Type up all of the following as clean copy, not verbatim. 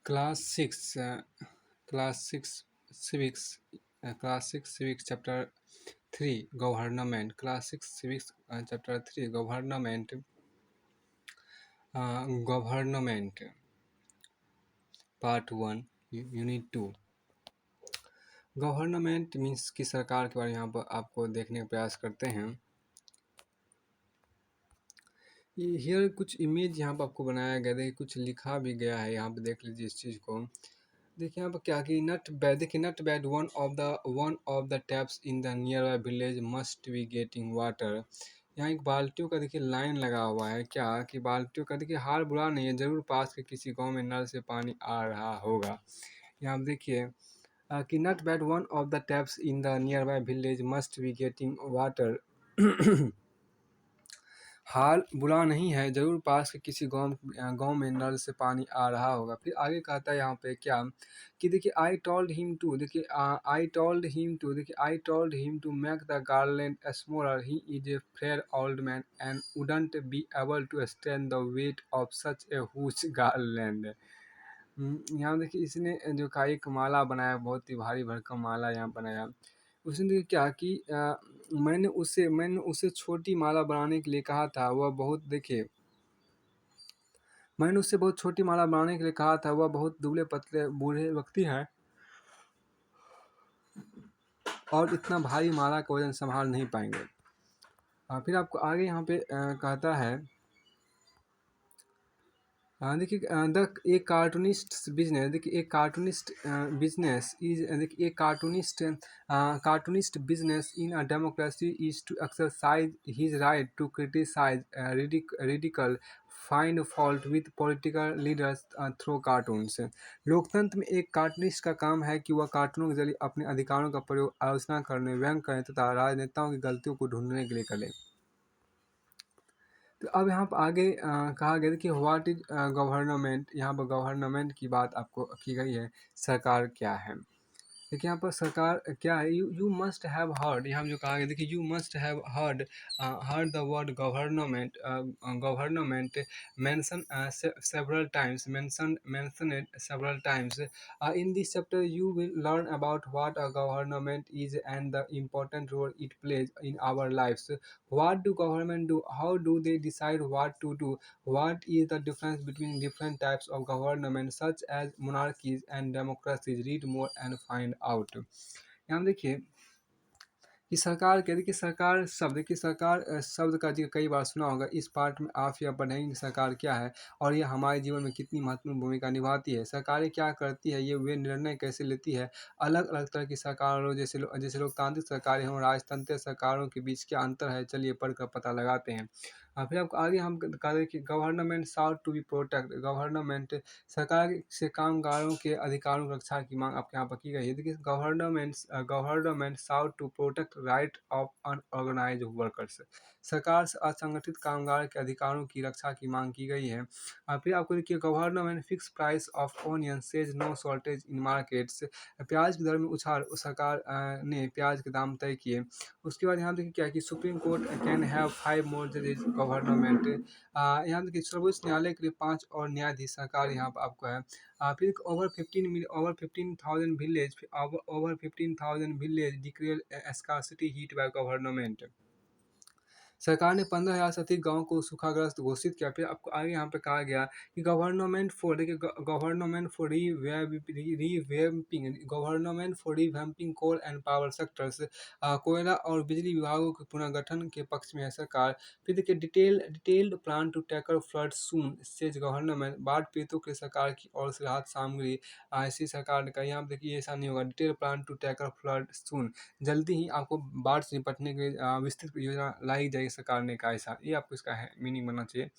Class six class six civics class six civics chapter three government class six civics chapter three government part one unit two. Government means की सरकार के बारे में यहाँ पर आपको देखने का प्रयास करते हैं। हियर कुछ इमेज यहाँ पर आपको बनाया गया, देखिए कुछ लिखा भी गया है, यहाँ पे देख लीजिए इस चीज़ को। देखिए यहाँ पर क्या कि नट बैड, देखिए not bad one of the taps in the nearby village must be getting water. यहाँ एक बाल्टियों का देखिए लाइन लगा हुआ है, क्या कि बाल्टियों का देखिए हाल बुरा नहीं है, ज़रूर पास के किसी गांव में नल से पानी आ रहा होगा। यहाँ पर देखिए कि not bad one of the taps in the nearby village must be getting water. हाल बुरा नहीं है, ज़रूर पास के किसी गांव में नल से पानी आ रहा होगा। फिर आगे कहता है यहाँ पे क्या कि देखिए आई टोल्ड हिम टू, देखिए I told him to make the garland smaller, he is a fair old man and wouldn't be able to stand the weight of such a huge garland. यहाँ देखिए इसने जो का एक माला बनाया, बहुत ही भारी भरकम माला यहाँ बनाया। उसने देखिए क्या कि मैंने उसे छोटी माला बनाने के लिए कहा था, वह बहुत देखिए मैंने उससे बहुत छोटी माला बनाने के लिए कहा था, वह बहुत दुबले पतले बूढ़े व्यक्ति हैं और इतना भारी माला का वजन संभाल नहीं पाएंगे। फिर आपको आगे यहाँ पे कहता है देखिए द एक कार्टूनिस्ट बिजनेस, देखिए एक कार्टूनिस्ट बिजनेस इज, देखिए एक cartoonist business in a democracy is to exercise his right to criticise ridicule find fault with political leaders through cartoons. लोकतंत्र में एक कार्टूनिस्ट का काम है कि वह कार्टूनों के जरिए अपने अधिकारों का प्रयोग आलोचना करने, व्यंग करने तथा राजनेताओं की गलतियों को ढूंढने के लिए करें। तो अब यहाँ पर आगे कहा गया कि व्हाट इज गवर्नमेंट, यहाँ पर गवर्नमेंट की बात आपको की गई है, सरकार क्या है। देखिए यहाँ पर सरकार क्या है, यू मस्ट हैव हर्ड, यहाँ जो कहा गया देखिए you must have heard the word government mention several times in this chapter you will learn about what a government is and the important role it plays in our lives. What do government do, how do they decide what to do, what is the difference between different types of government such as monarchies and democracies, read more and find out। यहाँ देखिए कि सरकार क्या, देखिए सरकार शब्द, देखिए सरकार शब्द का जी कई बार सुना होगा, इस पार्ट में आप या पढ़ेंगे कि सरकार क्या है और ये हमारे जीवन में कितनी महत्वपूर्ण भूमिका निभाती है, सरकारें क्या करती है, ये वे निर्णय कैसे लेती है, अलग अलग तरह की सरकारों जैसे लोकतांत्रिक सरकारें हों, राजतंत्रीय सरकारों के बीच क्या अंतर है, चलिए पढ़ कर पता लगाते हैं। फिर आपको आगे हम कहा दें कि government sought to be protect, government सरकार से कामगारों के अधिकारों की रक्षा की मांग आपके यहाँ पर की गई है। देखिए government sought to protect right of unorganise workers, सरकार से असंगठित कामगार के अधिकारों की रक्षा की मांग की गई है। फिर आपको देखिए government fix price of onion says no shortage in markets, प्याज की दर में उछाल, सरकार ने प्याज के दाम तय किए। उसके बाद यहाँ देखिए क्या कि supreme court can have 5 more जजेज गवर्नमेंट, यहाँ देखिए सर्वोच्च न्यायालय के लिए 5 और न्यायाधीश सरकार यहाँ पर आपको है। फिर over 15,000 village declare scarcity heat by government, सरकार ने 15,000 से अधिक गाँव को सूखाग्रस्त घोषित किया। फिर आपको आगे यहाँ पे कहा गया कि गवर्नमेंट फॉर, देखिए government for revamping coal and power sectors, कोयला और बिजली विभागों के पुनर्गठन के पक्ष में है सरकार। फिर देखिए detailed plan to tackle flood soon says government, बाढ़ पीड़ितों के लिए सरकार की ओर से राहत सामग्री, ऐसी सरकार ने कहा। यहाँ पे देखिए ऐसा नहीं होगा, detail plan to tackle flood soon, जल्दी ही आपको बाढ़ से निपटने के लिए विस्तृत योजना लाई जाएगी सरकार ने कहा, ऐसा ये आपको इसका है मीनिंग बनना चाहिए।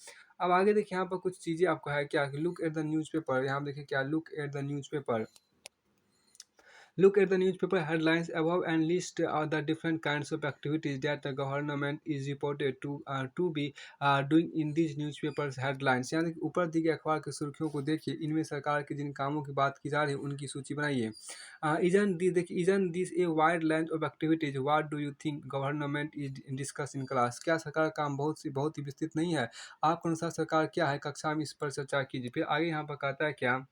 अब आगे देखिए यहाँ पर कुछ चीज़ें आपको है क्या कि लुक एट द न्यूज़पेपर, यहाँ देखिए क्या look at the newspaper, look at the newspaper headlines above and list the different kinds of activities that the government is reported to be doing in these newspapers headlines। यानी कि ऊपर दी गई अखबार की सुर्खियों को देखिए, इनमें सरकार के जिन कामों की बात की जा रही है उनकी सूची बनाइए। isn't this a wide range of activities, what do you think government is discussed in class, क्या सरकार का काम बहुत ही विस्तृत नहीं है, आपके अनुसार सरकार क्या है, कक्षा में इस पर चर्चा कीजिए। फिर आगे यहाँ पर कहता है क्या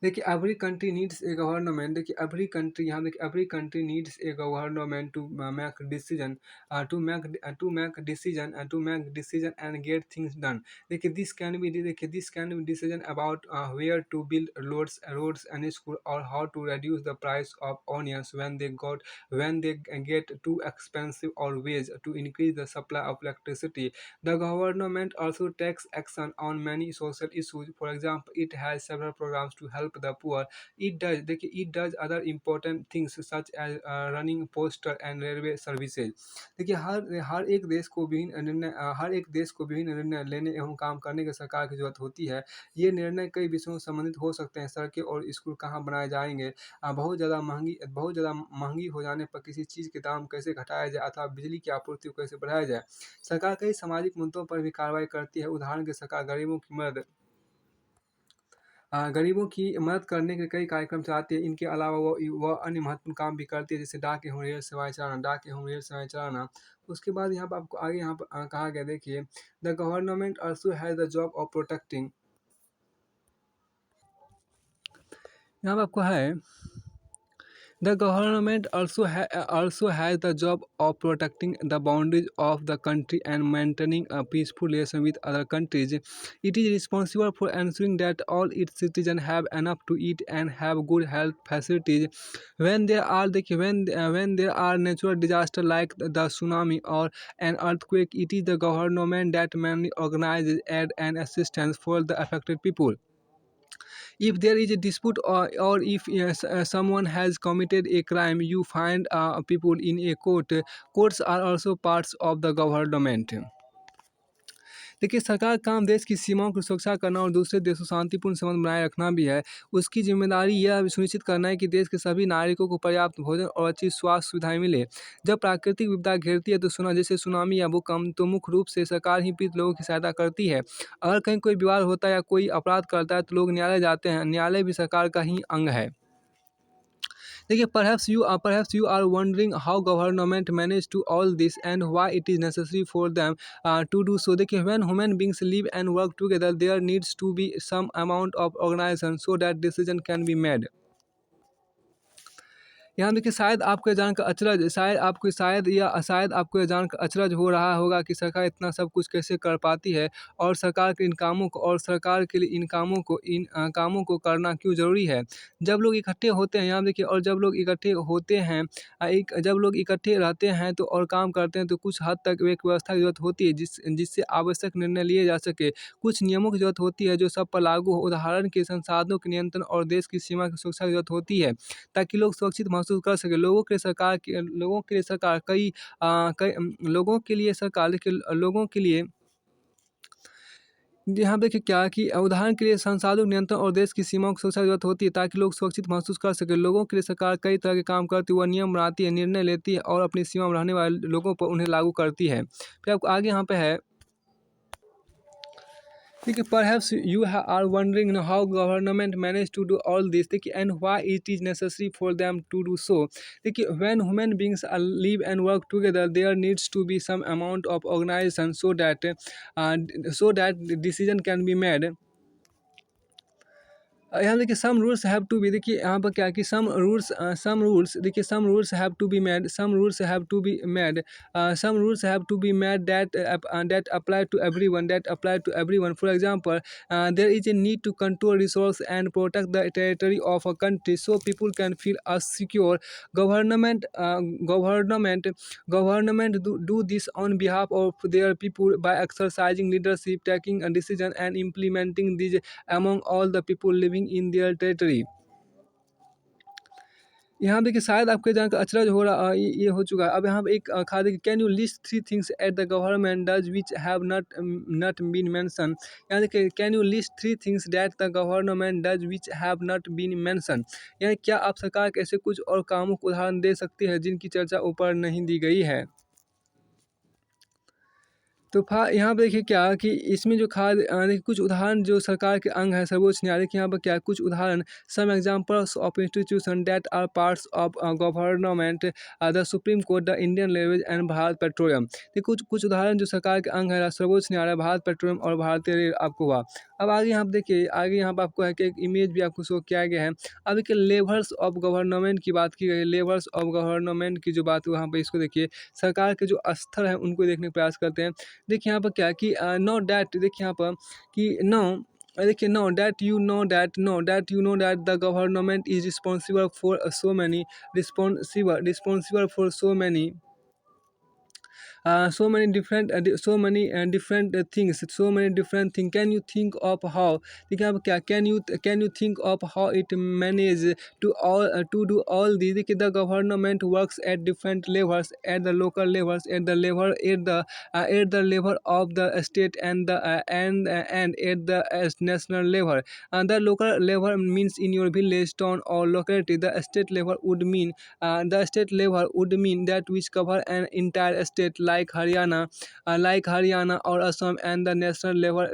देखिए every country needs a government. देखिए एवरी कंट्री, यहाँ देखिए every country needs a government to make decision, to make decision and get things done. देखिए this can be decision about where to build roads and school, और how to reduce the price of onions when they get too expensive, or ways to increase the supply of electricity. The government also takes action on many social issues. For example, it has several programs to help the poor. It does other important things such as running postal and railway services. देखिए हर एक देश को हर एक देश को विभिन्न निर्णय लेने एवं काम करने की सरकार की जरूरत होती है। ये निर्णय कई विषयों से संबंधित हो सकते हैं। सड़कें और स्कूल कहाँ बनाए जाएंगे, बहुत ज़्यादा महंगी हो जाने पर किसी चीज़ के दाम कैसे घटाया जाए, अथवा बिजली की आपूर्ति को कैसे बढ़ाया जाए। सरकार कई सामाजिक मुद्दों पर भी कार्रवाई करती है। उदाहरण के सरकार गरीबों की मदद करने के कई कार्यक्रम चलाती है। इनके अलावा वह अन्य महत्वपूर्ण काम भी करती है, जैसे डाक एवं रेल सेवाएँ चलाना। उसके बाद यहाँ पर आपको आगे कहा गया, देखिए the government also has the job of protecting. यहाँ पे आपको है, the government also has the job of protecting the boundaries of the country and maintaining a peaceful relation with other countries. It is responsible for ensuring that all its citizens have enough to eat and have good health facilities. When there are natural disasters like the tsunami or an earthquake, it is the government that mainly organizes aid and assistance for the affected people. If there is a dispute, or if someone has committed a crime, you find people in a court. Courts are also parts of the government. देखिए सरकार का काम देश की सीमाओं की सुरक्षा करना और दूसरे देशों शांतिपूर्ण संबंध बनाए रखना भी है। उसकी जिम्मेदारी यह सुनिश्चित करना है कि देश के सभी नागरिकों को पर्याप्त भोजन और अच्छी स्वास्थ्य सुविधाएं मिले। जब प्राकृतिक विपदा घेरती है तो जैसे सुनामी या भूकंप, तो मुख्य रूप से सरकार ही पीड़ित लोगों की सहायता करती है। अगर कहीं कोई विवाद होता है या कोई अपराध करता है तो लोग न्यायालय जाते हैं। न्यायालय भी सरकार का ही अंग है। देखिए perhaps you are wondering how government manage to all this and why it is necessary for them to do so. देखिए when human beings live and work together, there needs to be some amount of organization so that decision can be made. यहाँ देखिए शायद आपको ये जानकर अचरज हो रहा होगा कि सरकार इतना सब कुछ कैसे कर पाती है, और सरकार के लिए कामों को करना क्यों ज़रूरी है। जब लोग इकट्ठे होते हैं, यहाँ देखिए, और जब लोग इकट्ठे होते हैं जब लोग इकट्ठे रहते हैं तो और काम करते हैं, तो कुछ हद तक एक व्यवस्था की ज़रूरत होती है जिससे आवश्यक निर्णय लिए जा सके। कुछ नियमों की ज़रूरत होती है जो सब पर लागू हो। उदाहरण के संसाधनों के नियंत्रण और देश की सीमा की सुरक्षा की ज़रूरत होती है, ताकि लोग सुरक्षित महसूस कर सकें। लोगों के लिए सरकार कई लोगों के लिए सरकार देखिए लोगों के लिए यहाँ पे क्या कि उदाहरण के लिए संसाधन नियंत्रण और देश की सीमाओं की सुरक्षा की जरूरत होती है, ताकि लोग सुरक्षित महसूस कर सकें। लोगों के लिए सरकार कई तरह के काम करती है, वह नियम बनाती है, निर्णय लेती है और अपनी सीमा में रहने वाले लोगों पर उन्हें लागू करती है। फिर आपको आगे यहाँ पे है, देखिए are wondering how government managed to do all this, देखिए and why it is necessary for them to do so। देखिए when human beings live and work together, there needs to be some amount of organization so that decision can be made। यहाँ देखिए some rules have to be, देखिए यहाँ पर क्या है कि some rules have to be made that apply to everyone. For example, there is a need to control resource and protect the territory of a country so people can feel secure. Government government government do this on behalf of their people by exercising leadership, taking a decision and implementing these among all the people living in their territory। यहाँ देखिए शायद आपको ये जानकर अचरज हो रहा ये हो चुका है। अब यहाँ पे एक खा देखिए, can you list 3 things at the government does which have not been mention. यहाँ देखिए can you list 3 things that the government does which have not been mention, यानी क्या आप सरकार के ऐसे कुछ और कामों को उदाहरण दे सकते हैं जिनकी चर्चा ऊपर नहीं दी गई है। तो यहाँ पे देखिए क्या कि इसमें जो देखिए कुछ उदाहरण जो सरकार के अंग है सर्वोच्च न्यायालय के, यहाँ पर क्या है, कुछ उदाहरण, some examples of institution that are parts of government, the Supreme Court, the Indian Railway and Bharat Petroleum. ये कुछ कुछ उदाहरण जो सरकार के अंग है सर्वोच्च न्यायालय, भारत पेट्रोलियम और भारतीय रेल आपको हुआ। अब आगे यहाँ पे देखिए, आगे यहाँ पे आपको है कि एक इमेज भी आपको शो किया गया है। अब देखिए लेवल्स ऑफ गवर्नमेंट की बात की गई है, लेवल्स ऑफ गवर्नमेंट की जो बात है वहाँ पे इसको देखिए, सरकार के जो स्तर हैं उनको देखने का प्रयास करते हैं। देखिए यहाँ पर क्या है कि नो डैट, देखिए यहाँ पर कि नो, देखिए know that you know that the government is responsible for so many, responsible for so many different different things, so many different things. Can you think of how, देखिए अब क्या, can you think of how it manage to do all these? देखिए the government works at different levels, at the local levels, at the level of the state and the and at the national level. And the local level means in your village, town or locality. The state level would mean that which cover an entire state like Haryana or Assam, and the national level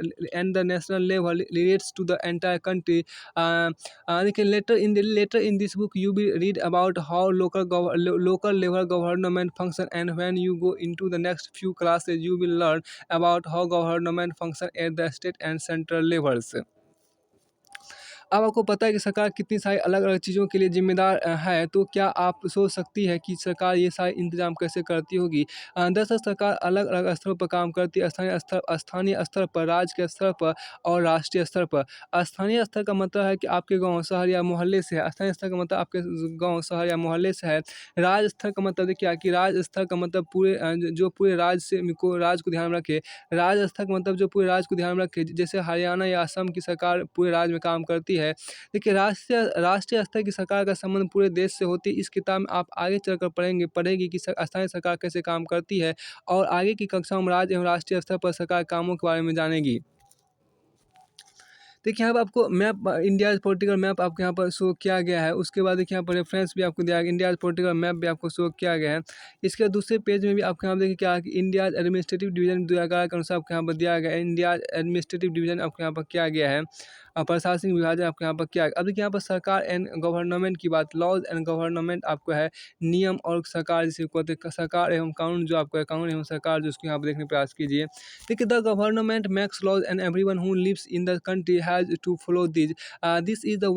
relates to the entire country. Okay, later in this book you will read about how local level government function, and when you go into the next few classes you will learn about how government function at the state and central levels. अब आपको पता है कि सरकार कितनी सारी अलग-अलग चीज़ों के लिए ज़िम्मेदार है, तो क्या आप सोच सकती है कि सरकार ये सारे इंतज़ाम कैसे करती होगी? दरअसल सरकार अलग-अलग स्तरों पर काम करती है, स्थानीय स्तर पर, राज्य के स्तर पर और राष्ट्रीय स्तर पर। स्थानीय स्तर का मतलब है कि आपके गाँव, शहर या मोहल्ले से है। स्थानीय स्तर का मतलब आपके गाँव, शहर या मोहल्ले से है। राज्य स्तर का मतलब देखिए कि राज्य स्तर का मतलब पूरे जो पूरे राज्य को ध्यान में रखे। राज्य स्तर का मतलब जो पूरे राज्य को ध्यान में रखे, जैसे हरियाणा या असम की सरकार पूरे राज्य में काम करती है। देखिए राष्ट्रीय स्तर की सरकार का संबंध पूरे देश से होती है। इस किताब में आप आगे चलकर पढ़ेंगे कि स्थानीय सरकार कैसे काम करती है, और आगे की कक्षाओं में राज्य एवं राष्ट्रीय स्तर पर सरकार कामों के बारे में जानेगी। देखिए यहाँ पे आपको मैप, इंडियाज़ पॉलिटिकल मैप आपको यहाँ पर शो किया गया है। उसके बाद देखिए यहाँ पर रेफरेंस भी आपको दिया गया, इंडियाज़ पॉलिटिकल मैप भी आपको शो किया गया है। इसके दूसरे पेज में भी आपको यहाँ पे देखिए क्या है कि इंडियाज़ एडमिनिस्ट्रेटिव डिवीज़न 2011 के अनुसार आपको यहाँ पर दिया गया है। इंडियाज़ एडमिनिस्ट्रेटिव डिवीज़न आपको यहाँ पर किया गया है। प्रशासनिक विभाजन आपको यहाँ पर किया गया। अब देखिए यहाँ पर सरकार एंड गवर्नमेंट की बात, लॉज एंड गवर्नमेंट आपको है नियम और सरकार, जिसे कहते हैं सरकार एवं कानून, जो आपको है कानून एवं सरकार, जो उसको यहाँ पर देखने का प्रयास कीजिए। देखिए the government makes laws and everyone who lives in the country has to follow this. This is the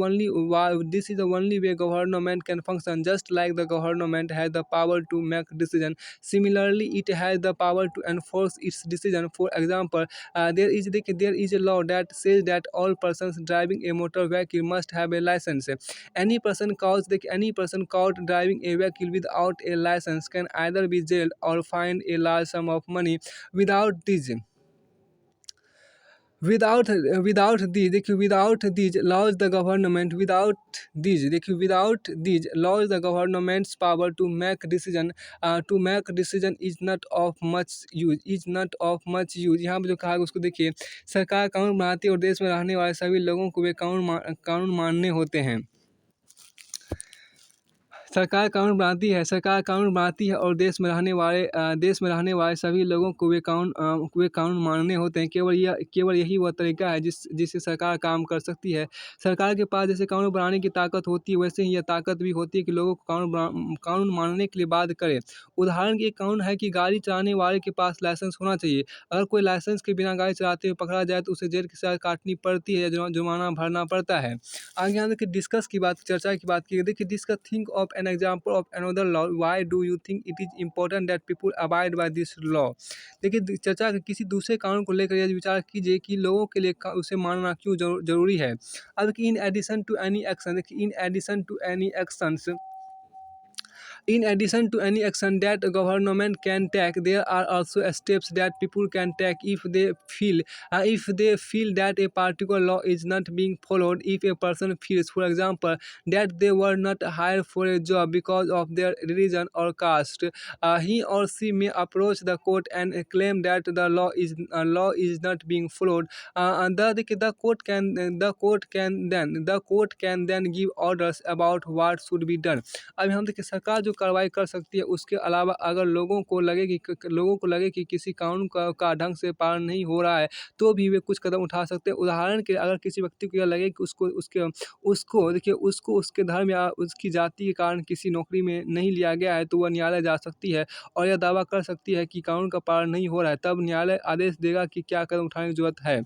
only way government can function. Just like the government has the power to make decision, similarly it has the power to enforce its decision. For example, there is a law that says that all persons driving a motor vehicle must have a license. Any person caught driving a vehicle without a license can either be jailed or fined a large sum of money. Without this without these laws the government without these laws the government's power to make decision is not of much use। यहाँ पे जो कहा है उसको देखिए, सरकार कानून बनाती है और देश में रहने वाले सभी लोगों को वे कानून मानने होते हैं। सरकार कानून बनाती है और देश में रहने वाले सभी लोगों को वे कानून मानने होते हैं। केवल यही वह तरीका है जिससे सरकार काम कर सकती है। सरकार के पास जैसे कानून बनाने की ताकत होती है, वैसे ही यह ताकत भी होती है कि लोगों को कानून मानने के लिए बाध्य करे। उदाहरण के लिए कानून है कि गाड़ी चलाने वाले के पास लाइसेंस होना चाहिए। अगर कोई लाइसेंस के बिना गाड़ी चलाते हुए पकड़ा जाए तो उसे जेल की सज़ा काटनी पड़ती है या जुर्माना भरना पड़ता है। आगे हम देखिए चर्चा की बात की। देखिए discuss, think of an example of another law, why do you think it is important that people abide by this law. देखिए चर्चा के किसी दूसरे कानून को लेकर यह विचार कीजिए कि लोगों के लिए उसे मानना क्यों जरूरी है। अब देखिए in addition to any action, देखिए in addition to any action that government can take, there are also steps that people can take if they feel that a particular law is not being followed. If a person feels, for example, that they were not hired for a job because of their religion or caste, he or she may approach the court and claim that the law is not being followed. The court can then give orders about what should be done. अब हम देखिए सरकार जो जो कार्रवाई कर सकती है। उसके अलावा अगर लोगों को लगे कि किसी कानून का ढंग से पालन नहीं हो रहा है, तो भी वे कुछ कदम उठा सकते हैं। उदाहरण के लिए अगर किसी व्यक्ति को यह लगे कि उसको उसके धर्म या उसकी जाति के कारण किसी नौकरी में नहीं लिया गया है, तो वह न्यायालय जा सकती है और यह दावा कर सकती है कि कानून का पालन नहीं हो रहा है। तब न्यायालय आदेश देगा कि क्या कदम उठाने की ज़रूरत है।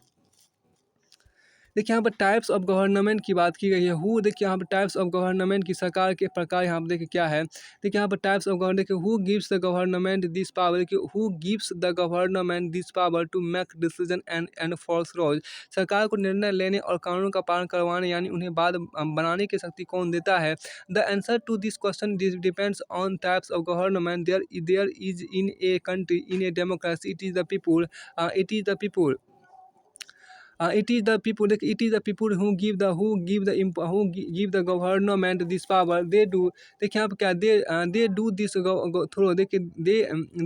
देखिए यहाँ पर टाइप्स ऑफ गवर्नमेंट की बात की गई है। हु देखिए यहाँ पर टाइप्स ऑफ गवर्नमेंट की सरकार के प्रकार यहाँ पर देखिए क्या है। देखिए यहाँ पर टाइप्स ऑफ गवर्नमेंट देखिए who gives the government this power. देखिए who gives the government this power to make decision and enforce laws. सरकार को निर्णय लेने और कानून का पालन करवाने यानी उन्हें बाद बनाने की शक्ति कौन देता है। The answer to this question depends on types of government. There is in a country in a democracy it is the people it is the people it is the people. It is the people who give the government this power. They do. देखिए यहाँ पे क्या they do this through देखिए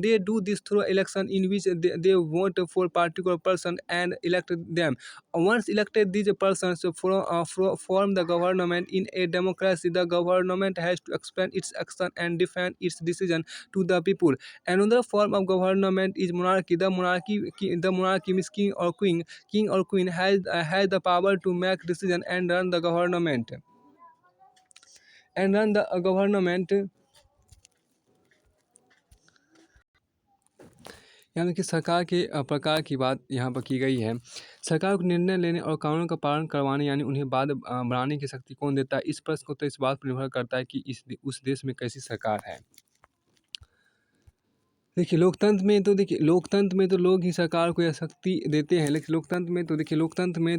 they do this through election in which they vote for particular person and elect them. Once elected, these persons form the government. In a democracy, the government has to explain its action and defend its decision to the people. Another form of government is monarchy. The monarchy means king or queen has the power to make decision and run the government and run the government यानी कि सरकार के प्रकार की बात यहाँ पर की गई है। सरकार को निर्णय लेने और कानून का पालन करवाने यानी उन्हें बाद बढ़ाने की शक्ति कौन देता है। इस प्रश्न को तो इस बात पर निर्भर करता है कि उस देश में कैसी सरकार है। देखिए लोकतंत्र में तो लोग ही सरकार को यह शक्ति देते हैं। लेकिन लोकतंत्र में तो लोग ही सरकार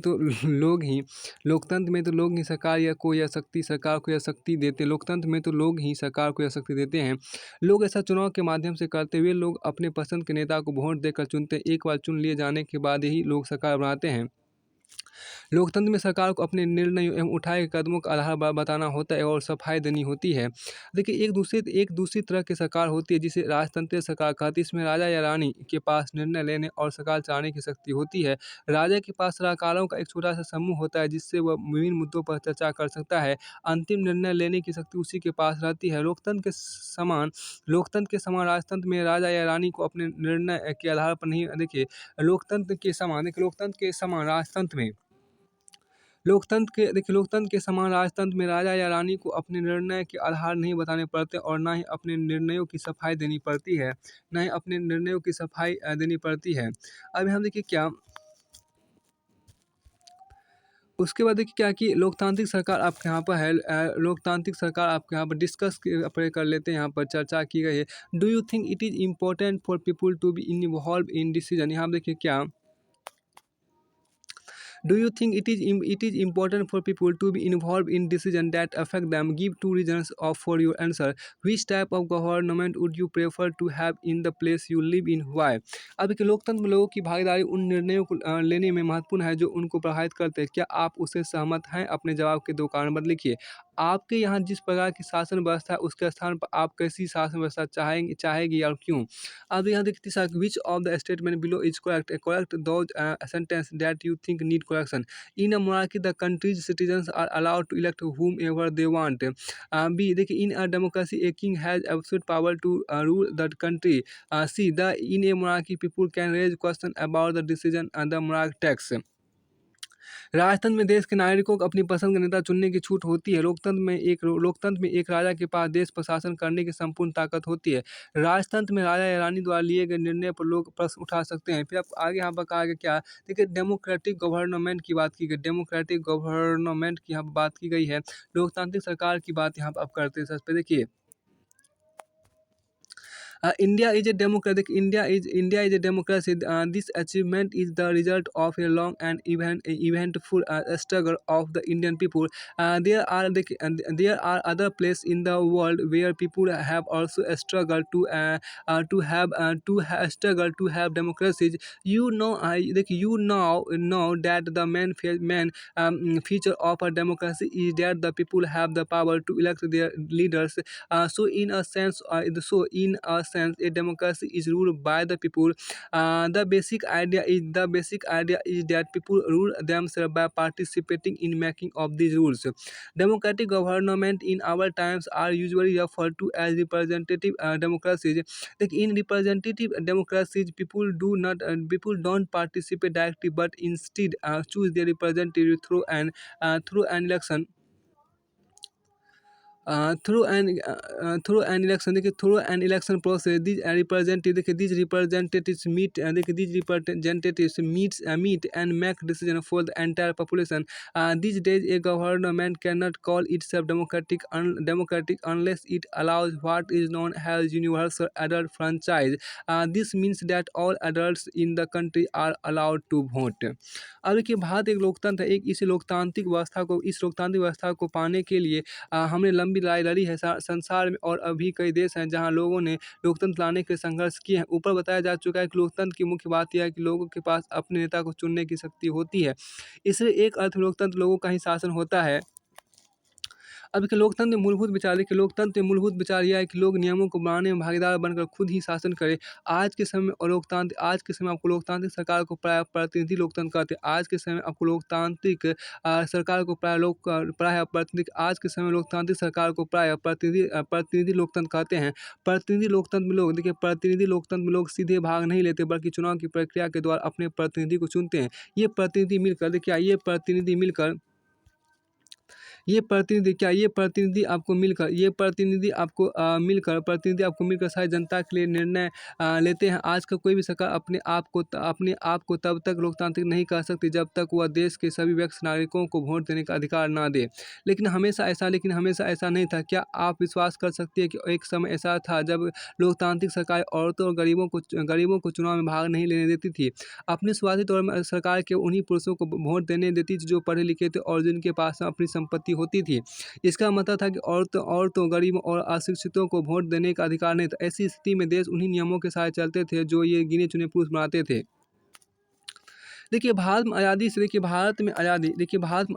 को यह शक्ति देते हैं। लोकतंत्र में तो लोग ही सरकार को यह शक्ति देते हैं। लोग ऐसा चुनाव के माध्यम से करते हुए लोग अपने पसंद के नेता को वोट देकर चुनते हैं। एक बार चुन लिए जाने के बाद ही लोग सरकार बनाते हैं। लोकतंत्र में सरकार को अपने निर्णयों एवं उठाए गए कदमों का आधार बताना होता है और सफाई देनी होती है। देखिए एक दूसरी तरह की सरकार होती है जिसे राजतंत्रीय सरकार कहती है। इसमें राजा या रानी के पास निर्णय लेने और सरकार चलाने की शक्ति होती है। राजा के पास सलाहकारों का एक छोटा सा समूह होता है जिससे वह विभिन्न मुद्दों पर चर्चा कर सकता है। अंतिम निर्णय लेने की शक्ति उसी के पास रहती है। लोकतंत्र के समान राजतंत्र में राजा या रानी को अपने निर्णय के आधार पर नहीं देखिए लोकतंत्र के समान राजतंत्र में राजा या रानी को अपने निर्णय के आधार नहीं बताने पड़ते और ना ही अपने निर्णयों की सफाई देनी पड़ती है। अब यहाँ देखिए क्या उसके बाद देखिए क्या कि लोकतांत्रिक सरकार आपके यहाँ पर है। लोकतांत्रिक सरकार आपके यहाँ पर कर लेते हैं। यहाँ पर चर्चा की गई है। Do you think it is important for people to be involve in decision. यहाँ देखिए क्या Do you think it is important for people to be involved in decisions that affect them? Give two reasons for your answer. Which type of government would you prefer to have in the place you live in? Why? अब देखिए लोकतंत्र में लोगों की भागीदारी उन निर्णयों को लेने में महत्वपूर्ण है जो उनको प्रभावित करते हैं। क्या आप उससे सहमत हैं? अपने जवाब के 2 कारण बद लिखिए। आपके यहाँ जिस प्रकार की शासन व्यवस्था है उसके स्थान पर आप कैसी शासन व्यवस्था चाहेगी और क्यों। अब यहाँ देखिए तीसरा which of the statement below is correct those sentence that you think need correction. In a monarchy the country's citizens are allowed to elect whom ever they want. B देखिए in a democracy a king has absolute power to rule the country. C in a monarchy people can raise question about the decision the monarch takes. राजतंत्र में देश के नागरिकों को अपनी पसंद का नेता चुनने की छूट होती है। लोकतंत्र में एक राजा के पास देश प्रशासन करने की संपूर्ण ताकत होती है। राजतंत्र में राजा या रानी द्वारा लिए गए निर्णय पर लोग प्रश्न उठा सकते हैं। फिर अब आगे यहाँ पर कहा गया क्या देखिए डेमोक्रेटिक गवर्नमेंट की बात की गई। डेमोक्रेटिक गवर्नमेंट की यहाँ पर बात की गई है। लोकतांत्रिक सरकार की बात यहाँ पर अब करते हैं। सबसे पहले देखिए India is a democratic. India is a democracy. This achievement is the result of a long and eventful struggle of the Indian people. There are other places in the world where people have also struggled to have democracies. You know that the main feature of a democracy is that the people have the power to elect their leaders. So in a sense, sense, a democracy is ruled by the people. The basic idea is that people rule themselves by participating in making of these rules. Democratic government in our times are usually referred to as representative democracies. Like in representative democracies, people don't participate directly, but instead choose their representative through an election. Through an election process, these representatives meet and make decisions for the entire population. These days, a government cannot call itself democratic unless it allows what is known as universal adult franchise. This means that all adults in the country are allowed to vote. अब देखिए, भारत एक लोकतंत्र है। एक इस लोकतांत्रिक व्यवस्था को पाने के लिए हमने लंबी लड़ाई लड़ी है। संसार में और अभी कई देश हैं जहाँ लोगों ने लोकतंत्र लाने के संघर्ष किए हैं। ऊपर बताया जा चुका है कि लोकतंत्र की मुख्य बात यह है कि लोगों के पास अपने नेता को चुनने की शक्ति होती है। इसलिए एक अर्थ में लोकतंत्र लोगों का ही शासन होता है। अब के लोकतंत्र में मूलभूत विचार यह है कि लोग नियमों को बनाने में भागीदार बनकर खुद ही शासन करें। आज के समय आपको लोकतांत्रिक सरकार को प्राय प्रतिनिधि लोकतंत्र कहते हैं। आज के समय आपको लोकतांत्रिक सरकार को प्राय प्रतिनिधि आज के समय लोकतांत्रिक सरकार को प्राय प्रतिनिधि लोकतंत्र कहते हैं। प्रतिनिधि लोकतंत्र में लोग सीधे भाग नहीं लेते, बल्कि चुनाव की प्रक्रिया के द्वारा अपने प्रतिनिधि को चुनते हैं। ये प्रतिनिधि आपको मिलकर सारी जनता के लिए निर्णय लेते हैं। आज का कोई भी सरकार अपने आप को तब तक लोकतांत्रिक नहीं कह सकती जब तक वह देश के सभी व्यक्ति नागरिकों को वोट देने का अधिकार ना दे। लेकिन हमेशा ऐसा नहीं था। क्या आप विश्वास कर सकते हैं कि एक समय ऐसा था जब लोकतांत्रिक सरकार औरतों और गरीबों को चुनाव में भाग नहीं लेने देती थी? अपने शुरुआती दौर में सरकार केवल उन्हीं पुरुषों को वोट देने देती थी जो पढ़े लिखे थे और जिनके पास अपनी संपत्ति होती थी। इसका मतलब था कि औरतों, गरीबों और अशिक्षितों को वोट देने का अधिकार नहीं था। ऐसी स्थिति में देश उन्हीं नियमों के साथ चलते थे जो ये गिने चुने पुरुष बनाते थे। देखिए, भारत में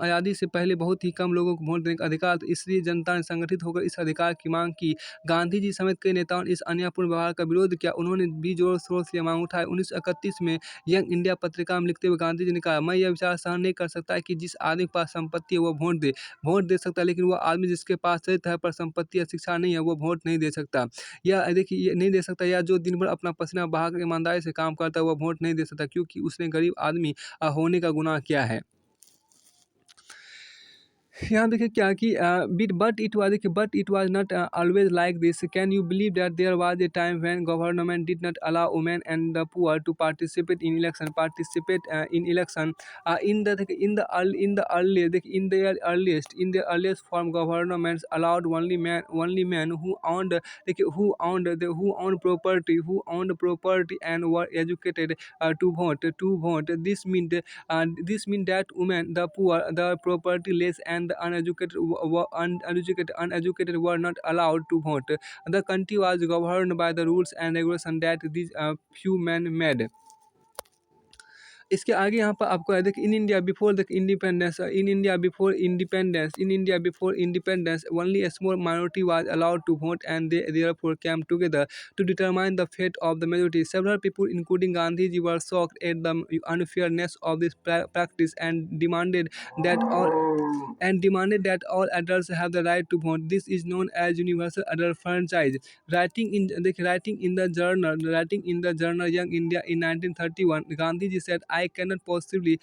आज़ादी से पहले बहुत ही कम लोगों को वोट देने का अधिकार था। इसलिए जनता ने संगठित होकर इस अधिकार की मांग की। गांधी जी समेत कई नेताओं ने इस अन्यायपूर्ण व्यवहार का विरोध किया। उन्होंने भी जोर शोर से यह मांग उठाई। 1931 में यंग इंडिया पत्रिका में लिखते हुए गांधी जी ने कहा, मैं यह विचार सहन नहीं कर सकता कि जिस आदमी के पास संपत्ति है वह वोट दे सकता है, लेकिन वह आदमी जिसके पास चरित्र है पर संपत्ति या शिक्षा नहीं है वह वोट नहीं दे सकता। ये नहीं दे सकता, या जो दिन भर अपना पसीना बहाकर ईमानदारी से काम करता है वह वोट नहीं दे सकता, क्योंकि उसने गरीब आदमी होने का गुनाह किया है। यहाँ देखिए क्या कि but it was not always like this. Can you believe that there was a time when government did not allow women and the poor to participate in election in the earliest form governments allowed only man who owned property and were educated to vote this mean that women, the poor, the propertyless, and the uneducated were not allowed to vote. The country was governed by the rules and regulations that these few men made. इसके आगे यहाँ पर आपको है, देखिए, in India before independence only a small minority was allowed to vote, and they therefore came together to determine the fate of the majority. Several people, including Gandhiji, were shocked at the unfairness of this practice and demanded that all adults have the right to vote. This is known as universal adult franchise. Writing in the journal Young India in 1931, Gandhiji said, I can't possibly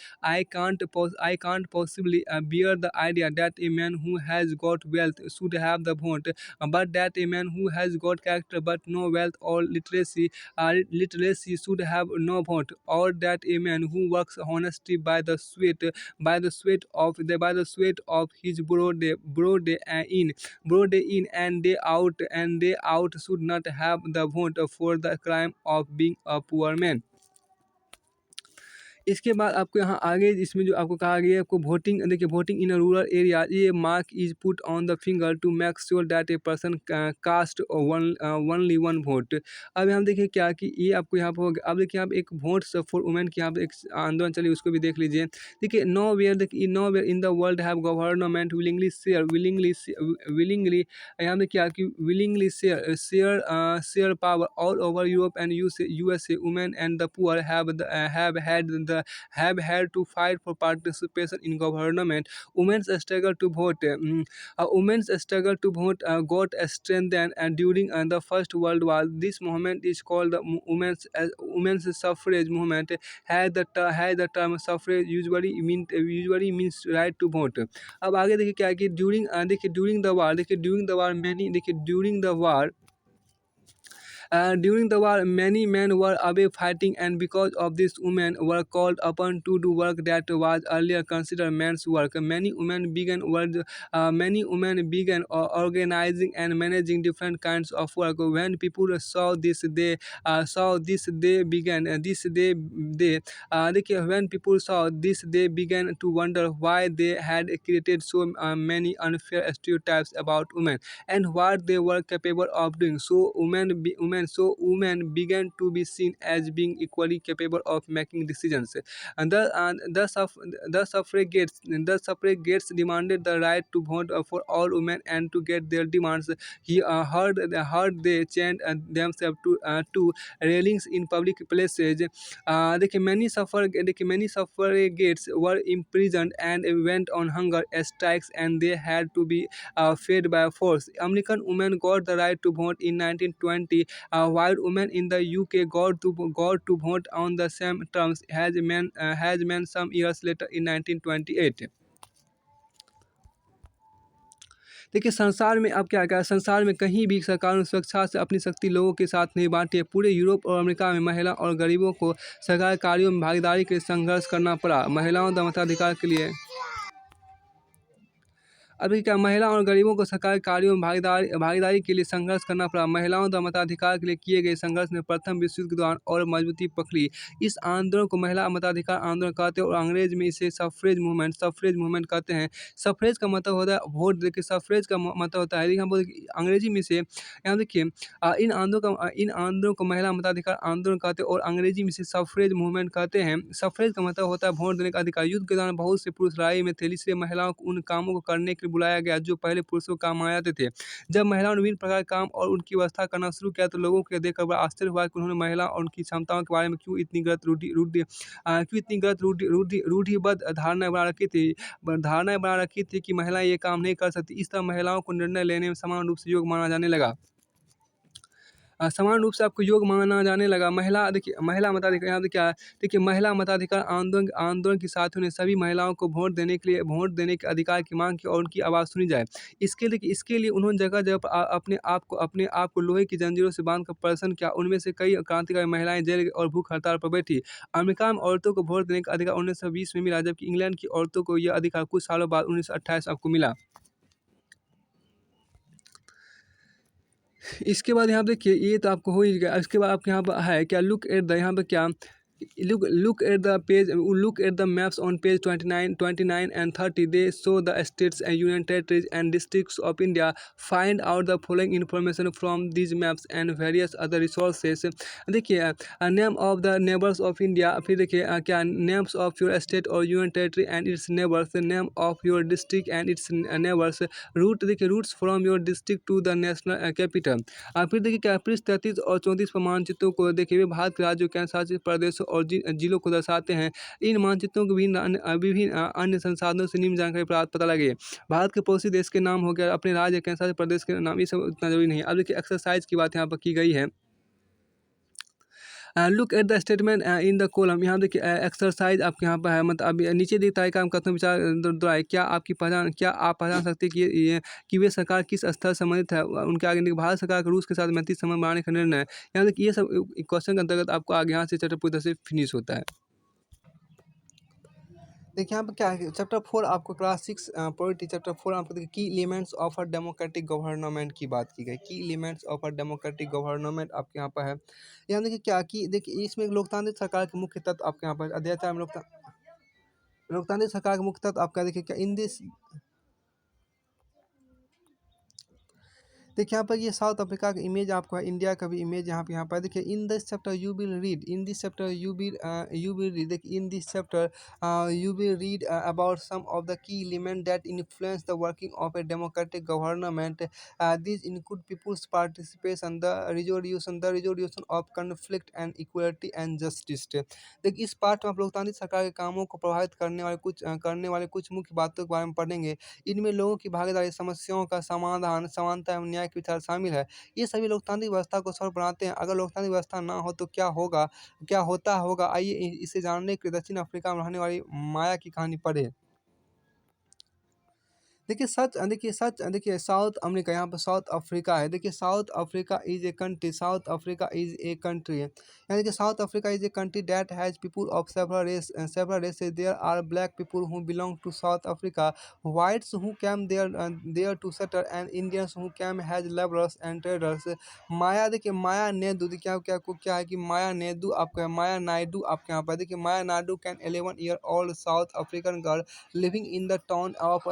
bear the idea that a man who has got wealth should have the vote, but that a man who has got character but no wealth or literacy should have no vote, or that a man who works honestly by the sweat of his broad day in and day out should not have the vote for the crime of being a poor man. इसके बाद आपको यहाँ आगे इसमें जो आपको कहा गया है, आपको वोटिंग देखिए, voting in a rural area, ये mark is put on the finger to make sure that a person cast only one vote. अब यहाँ देखिए क्या कि ये आपको यहाँ पर हो गया। अब देखिए यहाँ पे एक वोट फॉर वुमेन की यहाँ पे एक आंदोलन चली, उसको भी देख लीजिए। देखिए, nowhere in the world have government willingly यहाँ पे क्या कि willingly share power all over Europe and USA women and the poor have had to fight for participation in government. Women's struggle to vote. Women's struggle to vote got strengthened during the First World War. This movement is called the women's suffrage movement. Had the term suffrage usually means right to vote. अब आगे देखिए क्या है कि during the war, during the war, many men were away fighting, and because of this, women were called upon to do work that was earlier considered men's work. Many women began organizing and managing different kinds of work. When people saw this, they began this देखिए, when people saw this, they began to wonder why they had created so many unfair stereotypes about women and what they were capable of doing. So women began to be seen as being equally capable of making decisions. And the suffragettes demanded the right to vote for all women, and to get their demands heard they chained themselves to railings in public places. Many suffragettes were imprisoned and went on hunger strikes, and they had to be fed by force. American women got the right to vote in 1920, while women in the UK got to vote on the same terms as men some years later in 1928. देखिए, संसार में अब क्या क्या संसार में कहीं भी सरकार ने सुरक्षा से अपनी शक्ति लोगों के साथ नहीं बांटी है। पूरे यूरोप और अमेरिका में महिला और गरीबों को सरकारी कार्यों में भागीदारी के लिए संघर्ष करना पड़ा। महिलाओं के मताधिकार के लिए अभी क्या महिला और गरीबों को सरकारी कार्यों में भागीदारी के लिए संघर्ष करना पड़ा। महिलाओं द्वारा मताधिकार के लिए किए गए संघर्ष ने प्रथम विश्व युद्ध के दौरान और मजबूती पकड़ी। इस आंदोलन को महिला मताधिकार आंदोलन कहते हैं और अंग्रेज में इसे सफरेज मूवमेंट कहते हैं। सफरेज का मतलब होता है वोट। देखिए, सफरेज का मतलब होता है, हम बोल अंग्रेजी में से यहाँ देखिए इन आंदोलन को महिला मताधिकार आंदोलन कहते हैं और अंग्रेजी में इसे सफरेज मूवमेंट कहते हैं। सफरेज का मतलब होता है वोट देने का अधिकार। युद्ध के दौरान बहुत से पुरुष लड़ाई में थे, इसलिए महिलाओं को उन कामों को करने के लिए बुलाया गया जो पहले पुरुषों को काम आ जाते थे। जब महिलाओं ने विभिन्न प्रकार के काम और उनकी व्यवस्था करना शुरू किया, तो लोगों को देखकर बड़ा आश्चर्य हुआ कि उन्होंने महिला और उनकी क्षमताओं के बारे में क्यों इतनी गलत रूढ़िबद्ध धारणाएं बना रखी थी कि महिलाएं ये काम नहीं कर सकती। इस तरह महिलाओं को निर्णय लेने में समान रूप से योग्य माना जाने लगा। समान रूप से आपको योग माना जाने लगा। महिला मताधिकार यहाँ पे क्या है, देखिए, महिला मताधिकार आंदोलन के साथियों ने सभी महिलाओं को वोट देने के अधिकार की मांग की और उनकी आवाज़ सुनी जाए। इसके लिए उन्होंने जगह जगह पर अपने आप को लोहे की जंजीरों से बांध कर प्रदर्शन किया। उनमें से कई क्रांतिकारी महिलाएं जेल गई और भूख हड़ताल पर बैठी। अमेरिका में औरतों को वोट देने का अधिकार 1920 में मिला, जबकि इंग्लैंड की औरतों को यह अधिकार कुछ सालों बाद 1928 आपको मिला। इसके बाद यहाँ पे देखिए, ये तो आपको हो ही गया। इसके बाद आपके यहाँ पर है क्या, लुक एट द यहाँ पे क्या look at the maps on page 29 and 30. They show the states and union territories and districts of India. Find out the following information from these maps and various other resources. देखिए, name of the neighbours of India, फिर देखिए क्या names of your state और union territory and its neighbours, name of your district and its neighbours, routes from your district to the national capital. फिर देखिए क्या पृष्ठ 33 और 34 पर मानचित्रों को देखिए, वे भारत के राज्यों केंद्र शासित प्रदेशों और जिलों को दर्शाते हैं। इन मानचित्रों के विभिन्न अन्य संसाधनों से निम्न जानकारी प्राप्त पता लगे। भारत के पड़ोसी देश के नाम हो गया, अपने राज्य केंद्र शासित प्रदेश के नाम, ये सब उतना जरूरी नहीं है। अब देखिए एक्सरसाइज की बात यहाँ पर की गई है। Look at the statement in the column. यहाँ देखिए एक्सरसाइज आपके यहाँ पर है, मतलब अभी नीचे दिखता है, काम कथन विचार दोहराए। क्या आप पहचान सकते हैं कि वे सरकार किस स्तर से संबंधित है। उनके आगे देखिए, भारत सरकार का रूस के साथ मैत्री संबंध बनाने का निर्णय। यहाँ देखिए ये सब क्वेश्चन के अंतर्गत आपको आगे यहाँ से चैप्टर पूरी तरह से फिनिश होता है। देखिए यहाँ पे क्या है, चैप्टर 4 आपको क्लास 6 पॉलिटी चैप्टर 4 आपको देखिए की elements of a democratic government की बात की गई। की elements of a democratic government आपके यहाँ पर है। यहाँ देखिए क्या कि देखिए इसमें लोकतांत्रिक सरकार के मुख्य तत्व आपके यहाँ पर अध्याय में लोकतांत्रिक सरकार के मुख्य तत्व आपका देखिए क्या इन दिस। देखिए यहाँ पर ये साउथ अफ्रीका का इमेज आपको है, इंडिया का भी इमेज यहाँ पर देखिए। In this chapter you will read in this chapter you will read देखिए in this chapter you will read about some of the key elements that influence the working of a democratic government. These include people's participation, the resolution of conflict and equality and justice. देखिए इस पाठ में आप लोकतांत्रिक सरकार के कामों को प्रभावित करने वाले कुछ मुख्य बातों के बारे में पढ़ेंगे। इनमें लोगों की भागीदारी, समस्याओं का समाधान, समानता एवं न्याय के विचार शामिल है। ये सभी लोकतांत्रिक व्यवस्था को सफल बनाते हैं। अगर लोकतांत्रिक व्यवस्था ना हो तो क्या होता होगा, आइए इसे जानने के लिए दक्षिण अफ्रीका में रहने वाली माया की कहानी पढ़े। देखिए साउथ अमेरिका, यहाँ पर साउथ अफ्रीका है। देखिए South Africa is a country, South Africa is a country है। यानी देखिए South Africa is a country that has people of several races. There are black people who belong to South Africa, whites who came there to settle, and Indians who came as laborers and traders। माया देखिए माया नेदू देखिए क्या क्या क्या है कि माया नेदू आपका माया नायडू आपके यहाँ पर देखिए Maya Naidu can 11 year old South African girl living in the town of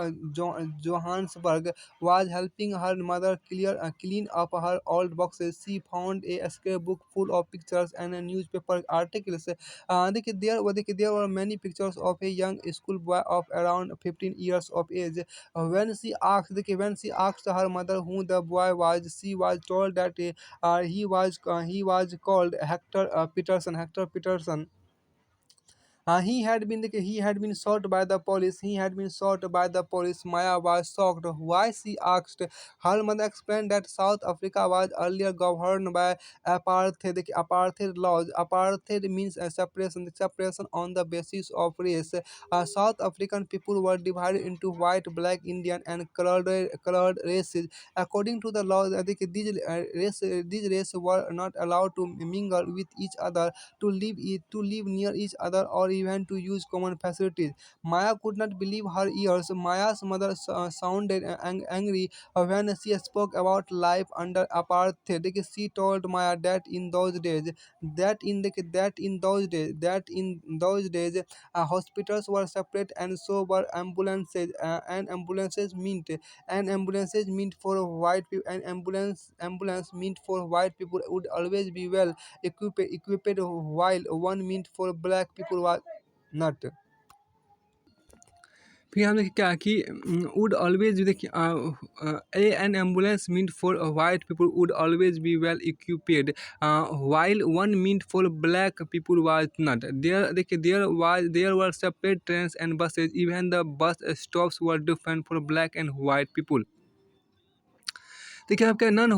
Johannesburg was helping her mother clean up her old boxes. She found a scrapbook full of pictures and newspaper articles. There were many pictures of a young schoolboy of around 15 years of age. When she asked her mother who the boy was, she was told that he was called Hector Peterson. Hector Peterson. He had been shot by the police. He had been shot by the police. Maya was shocked. Why, she asked. Her mother explained that South Africa was earlier governed by apartheid. Apartheid laws. Apartheid means a separation on the basis of race. South African people were divided into white, black, Indian, and colored races. According to the laws, these races were not allowed to mingle with each other, to live near each other, or even to use common facilities. Maya could not believe her ears. Maya's mother sounded angry when she spoke about life under apartheid. She told Maya that in those days, hospitals were separate, and so were ambulances. And ambulances meant for white people. And ambulance meant for white people would always be well equipped, while one meant for black people was not। फिर हम देखिए क्या कि would always देखिए a an ambulance meant for white people would always be well equipped, while one meant for black people was not there. देखिए there were separate trains and buses, even the bus stops were different for black and white people. देखिए non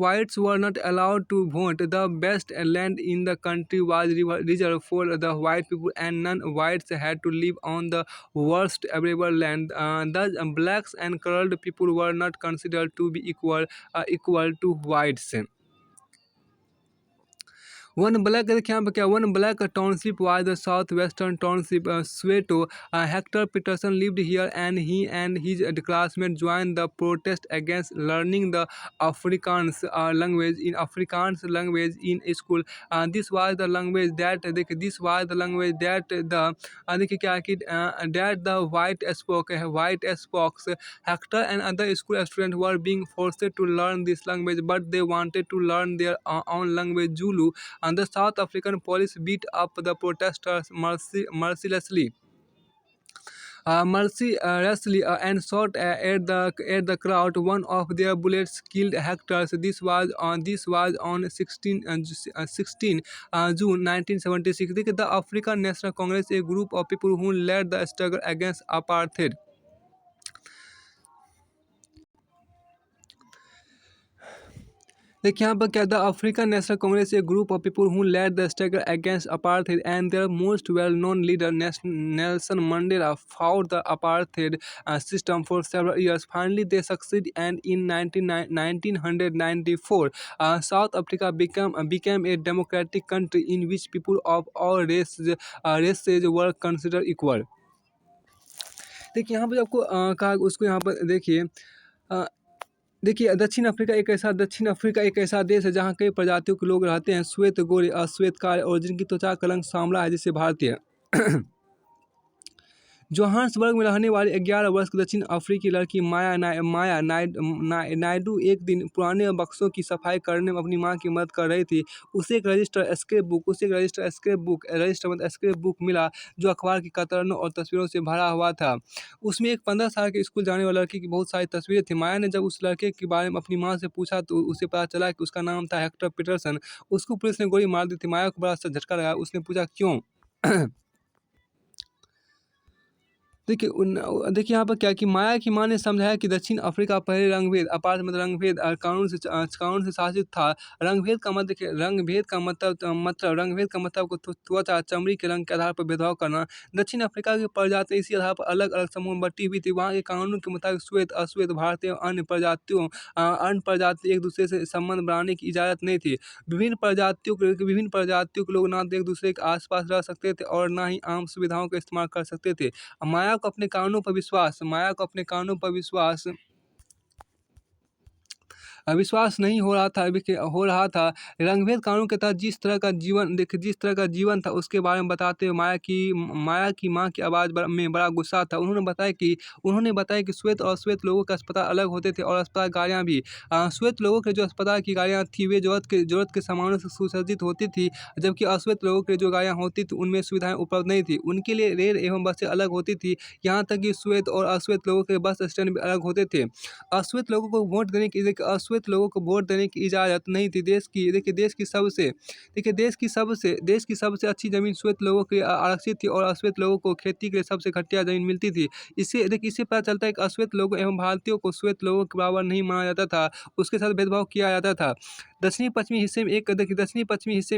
whites were not allowed to vote. The best land in the country was reserved for the white people, and non-whites had to live on the worst available land. Thus, blacks and colored people were not considered to be equal to whites. One black township was the southwestern township, Soweto. Hector Peterson lived here, and he and his classmates joined the protest against learning the Afrikaans language in school. This was the language that the white spoke. Hector and other school students were being forced to learn this language, but they wanted to learn their own language, Zulu, and the South African police beat up the protesters mercilessly. And shot at the crowd. One of their bullets killed Hector. This was on 16 June 1976. The African National Congress, a group of people who led the struggle against apartheid. देखिए यहाँ पर क्या the African National Congress a group of people who led the struggle against apartheid and their most well known leader Nelson Mandela fought the apartheid system for several years. Finally, they succeed, and in 1994, South Africa became a democratic country in which people of all races were considered equal. देखिए यहाँ पे आपको कहा उसको यहाँ पर देखिए अ, देखिए दक्षिण अफ्रीका एक ऐसा देश है जहाँ कई प्रजातियों के लोग रहते हैं, श्वेत, गोरे, अश्वेत, काले और जिनकी त्वचा का रंग सांवला है जैसे भारतीय। जोहान्सबर्ग में रहने वाली 11 वर्ष की दक्षिण अफ्रीकी लड़की नायडू एक दिन पुराने बक्सों की सफाई करने में अपनी मां की मदद कर रही थी। उसे एक रजिस्टर स्क्रैप बुक मिला जो अखबार की कतरनों और तस्वीरों से भरा हुआ था। उसमें एक 15 साल के स्कूल जाने वाले लड़के की बहुत सारी तस्वीरें थी। माया ने जब उस लड़के के बारे में अपनी माँ से पूछा तो उसे पता चला कि उसका नाम था हेक्टर पीटरसन। उसको पुलिस ने गोली मार दी थी। माया को बड़ा सा झटका लगा। उसने पूछा क्यों? देखिए यहाँ पर क्या कि माया की माँ ने समझाया कि दक्षिण अफ्रीका पहले रंगभेद अपार्थ मतलब रंगभेद कानून से शासित था। रंगभेद का मतलब को त्वचा चमड़ी के रंग के आधार पर भेदभाव करना। दक्षिण अफ्रीका की प्रजातियां इसी आधार पर अलग अलग समूह में बटी हुई थी। वहाँ के कानून के मुताबिक श्वेत, अश्वेत, भारतीय और अन्य प्रजाति एक दूसरे से संबंध बनाने की इजाज़त नहीं थी। विभिन्न प्रजातियों के लोग ना तो एक दूसरे के आसपास रह सकते थे और ना ही आम सुविधाओं का इस्तेमाल कर सकते थे। माया को अपने कानूनों पर विश्वास नहीं हो रहा था रंगभेद कानून के तहत जिस तरह का जीवन था उसके बारे में बताते हुए माया की माँ की आवाज़ में बड़ा गुस्सा था। उन्होंने बताया कि श्वेत और अश्वेत लोगों के अस्पताल अलग होते थे और अस्पताल गाड़ियाँ भी। श्वेत लोगों के जो अस्पताल की गाड़ियाँ थी वे ज़रूरत के सामानों से सुसज्जित होती थी, जबकि अश्वेत लोगों की जो गाड़ियाँ होती थी उनमें सुविधाएँ उपलब्ध नहीं थी। उनके लिए रेल एवं बसें अलग होती थी, यहाँ तक कि श्वेत और अश्वेत लोगों के बस स्टैंड भी अलग होते थे। अश्वेत लोगों को वोट देने की इजाज़त नहीं थी। देश की सबसे अच्छी ज़मीन श्वेत लोगों के लिए आरक्षित थी और अश्वेत लोगों को खेती के लिए सबसे घटिया ज़मीन मिलती थी। इससे पता चलता है कि अश्वेत लोगों एवं भारतीयों को श्वेत लोगों के बराबर नहीं माना जाता था, उसके साथ भेदभाव किया जाता था। दक्षिणी पश्चिमी हिस्से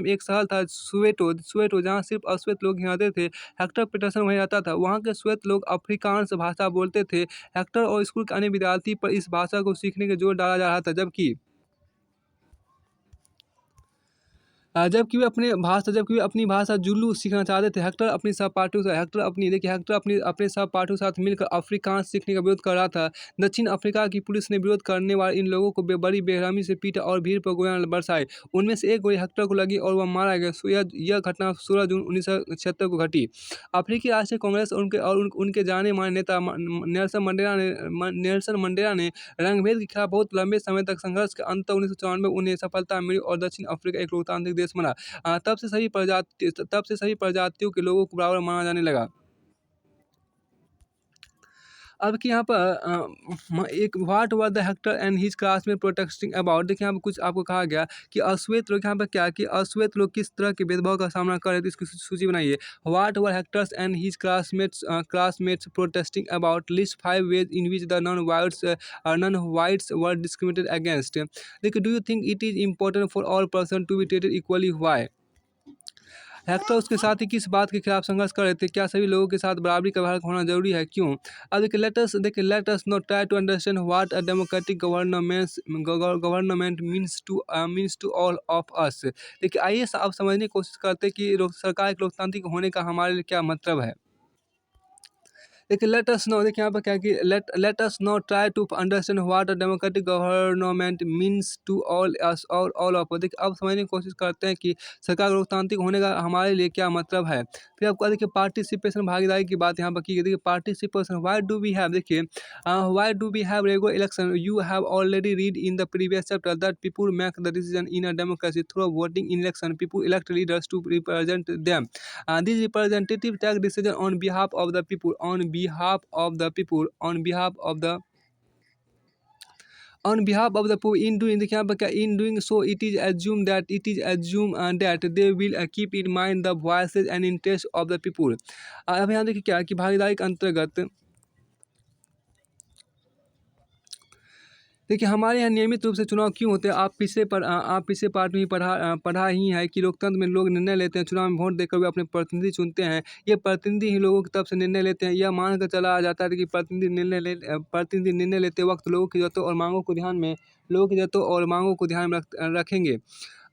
में एक शहर था सोवेटो जहाँ सिर्फ अश्वेत लोग ही रहते थे। हेक्टर पीटरसन वहीं रहता था। वहाँ के श्वेत लोग अफ्रीकांस भाषा बोलते थे। हेक्टर और स्कूल के अन्य विद्यार्थी पर इस भाषा को सीखने का जोर डाला जा रहा था, जबकि वे अपनी भाषा ज़ुलू सीखना चाहते थे। हेक्टर अपने सहपाठियों के साथ मिलकर अफ्रीकांस सीखने का विरोध कर रहा था। दक्षिण अफ्रीका की पुलिस ने विरोध करने वाले इन लोगों को बड़ी बेरहमी से पीटा और भीड़ पर गोलियां बरसाई। उनमें से एक गोली हेक्टर को लगी और वह मारा गया। यह घटना 16 जून 1976 को घटी। अफ्रीकी राष्ट्रीय कांग्रेस उनके जाने माने नेता नेल्सन मंडेला ने रंगभेद के खिलाफ बहुत लंबे समय तक संघर्ष के अंत 1994 में उन्हें सफलता मिली और दक्षिण अफ्रीका एक लोकतांत्रिक देश बना। तब से सभी प्रजातियों के लोगों को बराबर माना जाने लगा। अब कि यहाँ पर एक what were the Hector and his classmate protesting about. देखिए यहाँ पर कुछ आपको कहा गया कि अश्वेत लोग यहाँ पर क्या कि अश्वेत लोग किस तरह के भेदभाव का सामना कर रहे थे, इसकी सूची बनाइए। What were Hector's and his classmates protesting about, list 5 ways in which the non whites were discriminated against. देखिए, do you think it is important for all person to be treated equally, why? Hector उसके साथ ही किस बात के खिलाफ संघर्ष कर रहे थे? क्या सभी लोगों के साथ बराबरी का व्यवहार होना जरूरी है? क्यों? अब let us now try to understand what a democratic government means to all of us. देखिए, आइए अब समझने की कोशिश करते हैं कि सरकार एक लोकतांत्रिक होने का हमारे लिए क्या मतलब है। देखिए, देखिए यहाँ पर क्या है कि let us now try to understand what a democratic government means to all us और ऑल ऑफ। देखिए, अब समझने की कोशिश करते हैं कि सरकार लोकतांत्रिक होने का हमारे लिए क्या मतलब है। फिर आपको देखिए पार्टिसिपेशन, भागीदारी की बात यहाँ पर की गई। देखिए, participation, why do we have, देखिए why do we have regular election, you have already read in the previous chapter that people make the decision in a democracy through voting in election, people elect leaders to represent them, these representative take decision on behalf of the people, on behalf of the people. In doing, देखिए यहाँ पर क्या, in doing so it is assumed that they will keep in mind the voices and interests of the people। अब यहाँ देखिए क्या है कि भागीदारी के अंतर्गत देखिए, हमारे यहाँ नियमित रूप से चुनाव क्यों होते हैं? आप पिछले पार्ट में ही पढ़ा ही है कि लोकतंत्र में लोग निर्णय लेते हैं। चुनाव में वोट देकर वे अपने प्रतिनिधि चुनते हैं। ये प्रतिनिधि ही लोगों की तरफ से निर्णय लेते हैं। यह मानकर चला जाता है कि प्रतिनिधि निर्णय लेते वक्त लोगों की ज़रूरतों और मांगों को ध्यान में रखेंगे।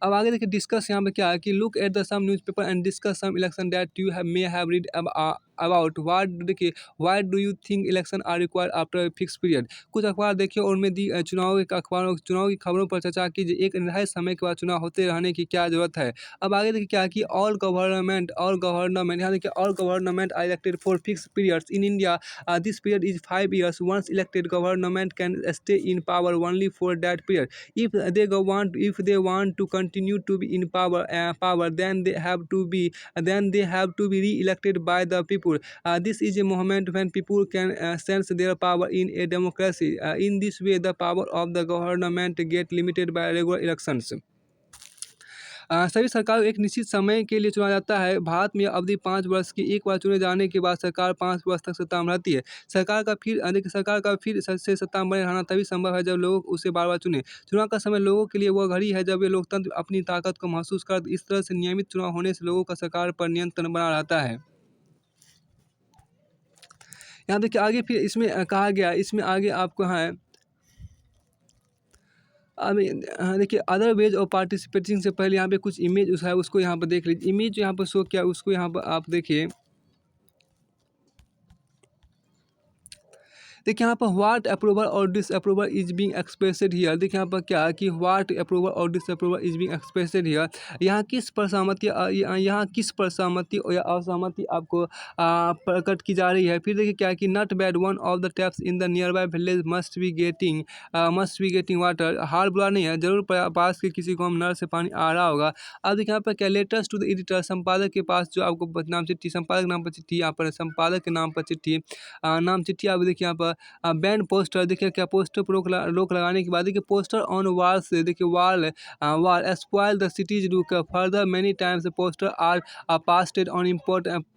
अब आगे देखिए, डिस्कस यहाँ पे क्या है कि look at the some newspaper and discuss some election that you may have read about what देखिए why do you think election are required after fix period. कुछ अखबार देखिए और उनमें दी चुनाव के अखबारों चुनाव की खबरों पर चर्चा कीजिए, एक निर्धारित समय के बाद चुनाव होते रहने की क्या जरूरत है। अब आगे देखिए क्या कि ऑल गवर्नमेंट यहाँ देखिए all government are elected for fix periods in India. This period is 5 years. Once elected, government can stay in power only for that period. If they want to continue to be in power, then they have to be re-elected by the people. This is a moment when people can sense their power in a democracy. In this way, the power of the government get limited by regular elections. सभी सरकार को एक निश्चित समय के लिए चुना जाता है। भारत में यह अवधि 5 वर्ष की, एक बार चुने जाने के बाद सरकार 5 वर्ष तक सत्ता में रहती है। सरकार का फिर से सत्ता में बने रहना तभी संभव है जब लोग उसे बार बार चुने। चुनाव का समय लोगों के लिए वह घड़ी है जब ये लोकतंत्र अपनी ताकत को महसूस कर। इस तरह से नियमित चुनाव होने से लोगों का सरकार पर नियंत्रण बना रहता है। यहाँ देखिए आगे फिर इसमें कहा गया, इसमें आगे आपको है अभी देखिए अदर वेज ऑफ पार्टिसिपेटिंग से पहले यहाँ पे कुछ इमेज उस है उसको यहाँ पर देख लीजिए। इमेज जो यहाँ पर शो किया उसको यहाँ पर आप देखिए। देखिए यहाँ पर व्हाट अप्रूवल और disapproval is being expressed here. देखिए यहाँ पर क्या है कि व्हाट अप्रूवल और disapproval is being expressed here. यहाँ किस पर सहमति या असहमति आपको प्रकट की जा रही है। फिर देखिए क्या है कि not bad one of the taps in the nearby village must be getting water. हाल बुरा नहीं है, जरूर पास के किसी को नल से पानी आ रहा होगा। अब देखिए यहाँ पर क्या लेटर्स टू द एडिटर, संपादक के पास जो आपको नाम चिट्ठी, संपादक नाम पर चिट्ठी, यहाँ पर संपादक के नाम पर चिट्ठी, नाम चिट्ठी। आप देखिए यहाँ पर बैन पोस्टर, देखिए क्या पोस्टर पर रोक लगाने के बाद देखिए पोस्टर ऑन वॉल्स, देखिए wall spoil the cities look further many times poster are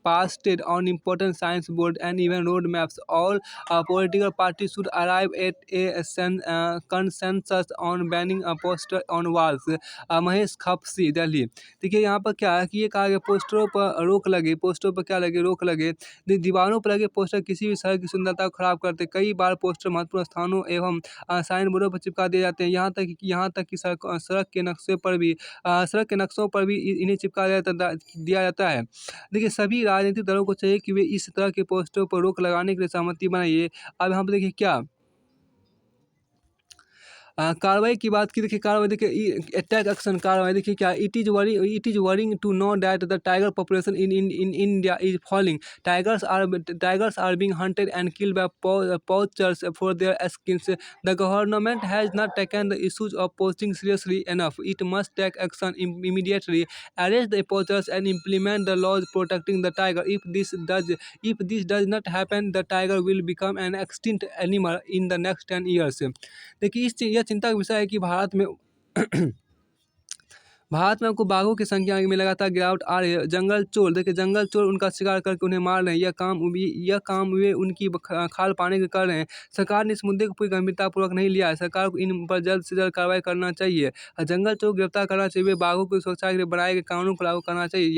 pasted on important signs board and even road maps. All political parties should arrive at a consensus on banning a poster on walls. Mahesh खपसी दिल्ली। देखिए यहाँ पर क्या है कि ये कहा गया पोस्टरों पर रोक लगे, पोस्टरों पर क्या लगे, रोक लगे। दीवारों पर लगे पोस्टर किसी भी शहर की सुंदरता को खराब करते। कई बार पोस्टर महत्वपूर्ण स्थानों एवं साइन बोर्डों पर चिपका दिए जाते हैं। यहाँ तक कि सड़क के नक्शों पर भी इन्हें चिपका दिया जाता है। देखिए सभी राजनीतिक दलों को चाहिए कि वे इस तरह के पोस्टरों पर रोक लगाने के लिए सहमति बनाइए। अब यहाँ पर देखिए क्या कार्रवाई की बात की। देखिए कार्रवाई देखिए अटैक एक्शन कार्रवाई देखिए क्या it is worrying to know that the tiger population in India is falling. Tigers are being hunted and killed by poachers for their skins. The government has not taken the issues of poaching seriously enough. It must take action immediately, arrest the poachers and implement the laws protecting the tiger. If this does not happen, the tiger will become an extinct animal in the next 10 years. देखिए यह चिंता का विषय है कि भारत में आपको बाघों की संख्या में लगातार गिरावट आ रही है। जंगल चोर उनका शिकार करके उन्हें मार रहे हैं। यह काम वे उनकी खाल पाने के कर रहे हैं। सरकार ने इस मुद्दे को पूरी गंभीरतापूर्वक नहीं लिया है। सरकार को इन पर जल्द से जल्द कार्रवाई करना चाहिए। जंगल चोर गिरफ्तार करना चाहिए। बाघों की सुरक्षा के लिए बनाए गए कानून को लागू करना चाहिए।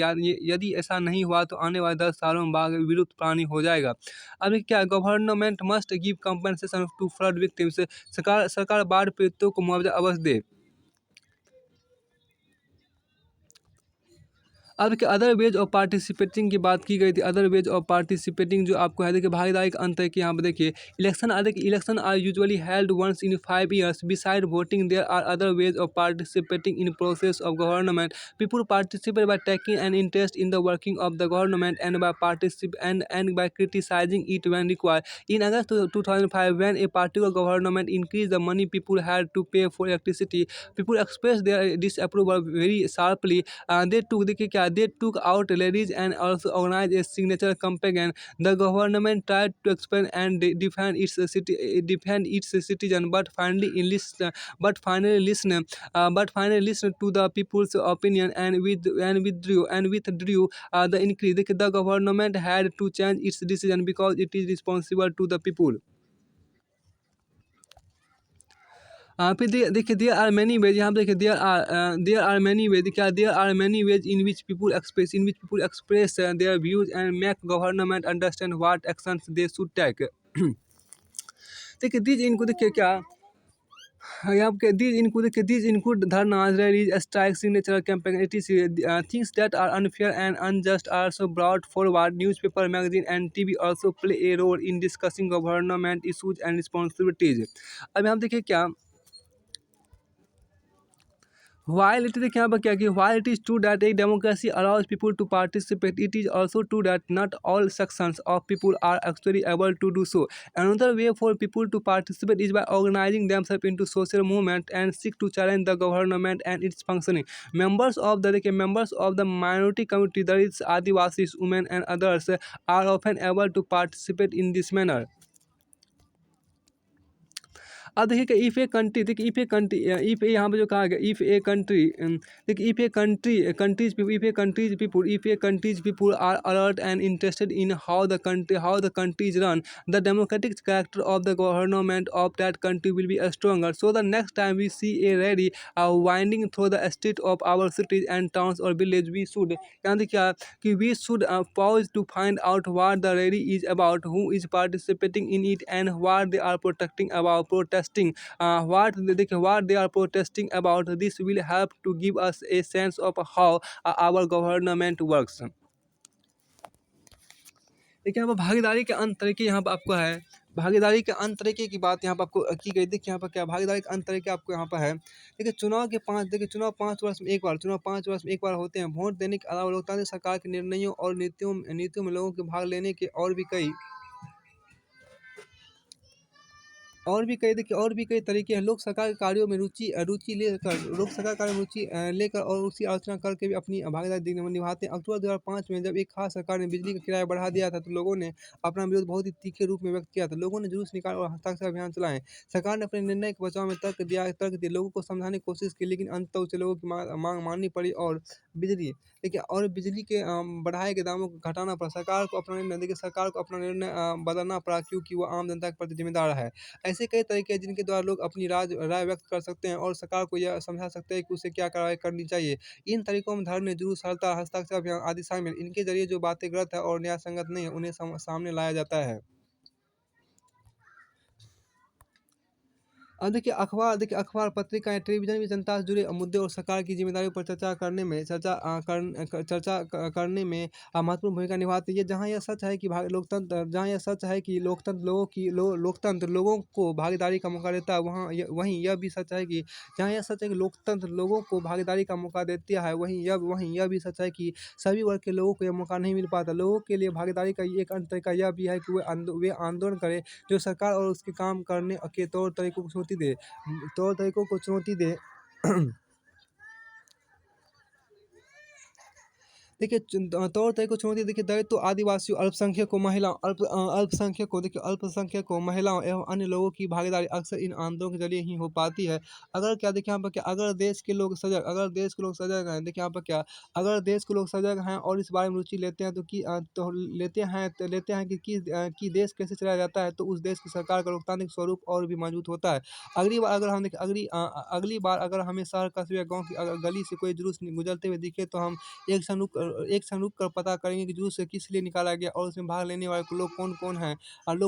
यदि ऐसा नहीं हुआ तो आने वाले 10 सालों में बाघ विलुप्त प्राणी हो जाएगा। अभी क्या government must give compensation to flood victims. सरकार बाढ़ पीड़ितों को मुआवजा अवश्य दे। अब देखिए अदर वेज ऑफ पार्टिसिपेटिंग की बात की गई थी। अदर वेज ऑफ पार्टिसिपेटिंग जो आपको है देखिए भागीदारी का अंत है कि यहाँ पर देखिए election are usually held once in 5 years. Beside voting there are other ways of participating in process of government. People participate by taking an interest in the working of the government and by criticizing it when required. In August 2005, when a particular government increased the money people had to pay for electricity, people expressed their disapproval very sharply. They took out rallies and also organized a signature campaign. The government tried to expand and defend its citizen, but finally listened to the people's opinion and withdrew the increase. The government had to change its decision because it is responsible to the people. फिर देखिए there are many veg. यहाँ पे देखिए there are many ways. क्या there are many ways in which people express their views and make government understand what actions they should take. देखिए these इनको देखिए क्या यहाँ पे these include dharnas, rallies, strikes, signature campaign, etc. Things that are unfair and unjust are also brought forward. Newspaper, magazine, and TV also play a role in discussing government issues and responsibilities. अब यहाँ देखिए क्या, while it is यहाँ पर क्या कि while it is true that a democracy allows people to participate, it is also true that not all sections of people are actually able to do so. Another way for people to participate is by organizing themselves into social movement and seek to challenge the government and its functioning. Members of the minority community, that is Adivasis, women, and others, are often able to participate in this manner. अब देखिए कि if a country, देखिए if a यहाँ पे जो कहा गया, if a country, देखिए if a country's people are alert and interested in how the country is run, the democratic character of the government of that country will be stronger. So the next time we see a rally winding through the street of our cities and towns और village, we should, यहाँ देखिए क्या कि we should pause to find out what the rally is about, who is participating in it, and what they are protesting. What they are protesting about. This will help to give us a sense of how our government works. देखिए यहाँ पर भागीदारी के अंत तरीके यहाँ पर आपको है, भागीदारी के अंत तरीके की बात यहाँ पर आपको की गई. देखिए यहाँ पर क्या भागीदारी के अंत तरीके आपको यहाँ पर है. देखिए चुनाव 5 वर्ष में एक बार, होते हैं. वोट देने के अलावा लोकतांत्रिक सरकार के निर्णयों और नीतियों में लोगों के भाग लेने के और भी कई तरीके हैं. लोग सरकार के कार्यों में रुचि लेकर और उसकी आलोचना करके भी अपनी भागीदारी निभाते हैं. अक्टूबर 2005 में जब एक खास सरकार ने बिजली का किराया बढ़ा दिया था, तो लोगों ने अपना विरोध बहुत ही तीखे रूप में व्यक्त किया था. लोगों ने जुलूस निकाले और हस्ताक्षर अभियान चलाए. सरकार ने अपने निर्णय के बचाव में तर्क दिए, लोगों को समझाने की कोशिश की, लेकिन अंततः उसे लोगों की मांग माननी पड़ी और बिजली के बढ़ाए गए दामों को घटाना पड़ा. सरकार को अपना निर्णय बदलना पड़ा, क्योंकि वो आम जनता के प्रति जिम्मेदार है. ऐसे कई तरीके हैं जिनके द्वारा लोग अपनी राय व्यक्त कर सकते हैं और सरकार को यह समझा सकते हैं कि उसे क्या कार्रवाई करनी चाहिए. इन तरीकों में धरने, जुलूस, हड़ताल, हस्ताक्षर अभियान आदि शामिल. इनके जरिए जो बातें गलत है और न्यायसंगत नहीं है, उन्हें सामने लाया जाता है. देखिए पत्रिका या टेलीविज़न भी जनता से जुड़े मुद्दे और सरकार की ज़िम्मेदारियों पर चर्चा करने में महत्वपूर्ण भूमिका निभाती है. जहाँ यह सच है कि लोकतंत्र लोगों को भागीदारी का मौका देता है, वहीं यह भी सच है कि जहाँ यह सच है कि लोकतंत्र लोगों को भागीदारी का मौका देता है, वहीं यह भी सच है कि सभी वर्ग के लोगों को यह मौका नहीं मिल पाता. लोगों के लिए भागीदारी का एक अन्य तरीका यह भी है कि वे आंदोलन करें, जो सरकार और उसके काम करने के तौर तरीकों को चुनौती दे. देखिए तौर तरीकों को चुनौती. देखिए दलितों, आदिवासियों, अल्पसंख्यकों, महिलाओं एवं अन्य लोगों की भागीदारी अक्सर इन आंदोलनों के जरिए ही हो पाती है. अगर क्या देखिए यहाँ पर क्या, अगर देश के लोग सजग हैं, देखिए यहाँ पर क्या, अगर देश के लोग सजग हैं और इस बारे में रुचि लेते हैं कि देश कैसे चलाया जाता है, तो उस देश की सरकार का लोकतांत्रिक स्वरूप और भी मजबूत होता है. अगली बार अगर हमें शहर, कस्बे या गाँव की गली से कोई जुलूस गुजरते हुए दिखे, तो हम एक क्षण रुक कर पता करेंगे कि जुलूस किस लिए निकाला गया और उसमें भाग लेने वाले लोग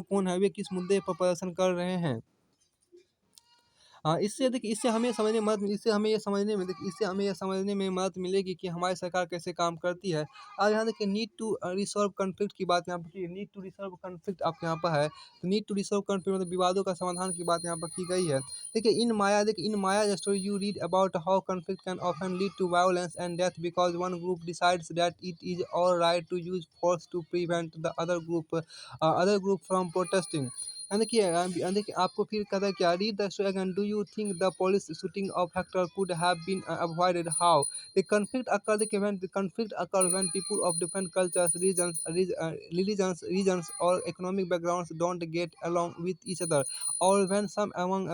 कौन हैं, वे किस मुद्दे पर प्रदर्शन कर रहे हैं. इससे हमें यह समझने में मदद मिलेगी कि हमारी सरकार कैसे काम करती है. अब यहाँ देखिए नीड टू रिसॉल्व कॉन्फ्लिक्ट की बात यहाँ पर की, नीड टू रिसॉल्व कॉन्फ्लिक्ट आपके यहाँ पर है. तो नीड टू रिसॉल्व कॉन्फ्लिक्ट मतलब विवादों का समाधान की बात यहाँ पर की गई है. देखिए in Maya story you read about how conflict can often lead to violence and death because one group decides that it is all right to use force to prevent the other group from protesting. देखिए आपको फिर कहता है क्या, read the story again. Do you think the police shooting of Hector could have been avoided? How the conflict occur when people of different cultures, religions or economic backgrounds don't get along with each other, or when some among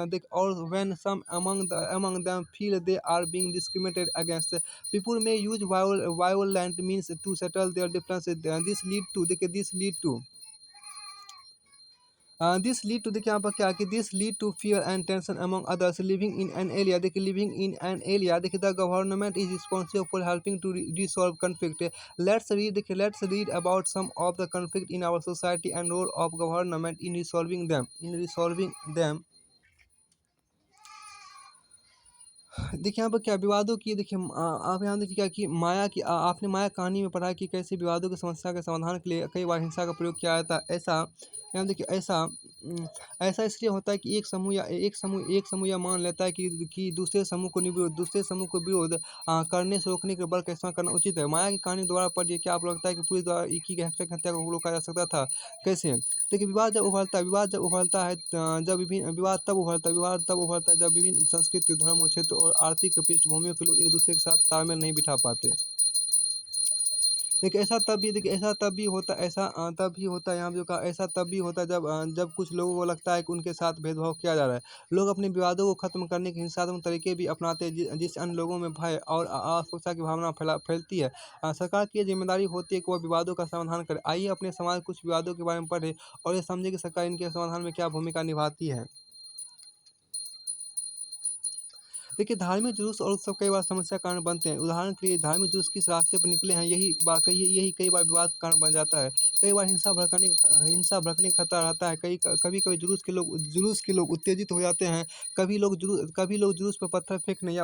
them feel they are being discriminated against. People may use violent means to settle their differences. This lead to देखिए यहाँ पर क्या है कि this lead to fear and tension among others living in an area. देखिए the government is responsible for helping to resolve conflict. Let's read about some of the conflict in our society and role of government in resolving them. देखिए, यहाँ पर क्या विवादों की देखिए आप यहाँ देखिए क्या कि आपने माया कहानी में पढ़ा कि कैसे विवादों की समस्या के समाधान के लिए कई बार हिंसा का प्रयोग किया जाता है। यहाँ देखिए ऐसा इसलिए होता है कि एक समूह यह मान लेता है कि दूसरे समूह को विरोध करने से रोकने के बल का इस्तेमाल करना उचित है। माया की कहानी दोबारा पढ़िए, क्या आपको लगता है कि पुलिस द्वारा एक ही हत्या को रोका जा सकता था? कैसे? देखिए, विवाद तब उभरता है जब विभिन्न संस्कृति, धर्म, क्षेत्र और आर्थिक पृष्ठभूमियों के लोग एक दूसरे के साथ तालमेल नहीं बिठा पाते। देखिए, ऐसा तब भी होता है, यहाँ पे जो कहा ऐसा तब भी होता है जब कुछ लोगों को लगता है कि उनके साथ भेदभाव किया जा रहा है। लोग अपने विवादों को खत्म करने के हिंसात्मक तरीके भी अपनाते हैं, जिससे अन्य लोगों में भय और असुरक्षा की भावना फैलती है। सरकार की ये जिम्मेदारी होती है कि वह विवादों का समाधान करे। आइए अपने समाज कुछ विवादों के बारे में पढ़े और ये समझे कि सरकार इनके समाधान में क्या भूमिका निभाती है। देखिए, धार्मिक जुलूस और उत्सव कई बार समस्या का कारण बनते हैं। उदाहरण के लिए, धार्मिक जुलूस किस रास्ते पर निकले हैं, यही कई बार विवाद का कारण बन जाता है। कई बार हिंसा भड़कने का खतरा रहता है। कभी-कभी जुलूस के लोग उत्तेजित हो जाते हैं। कभी लोग जुलूस पर पत्थर फेंकने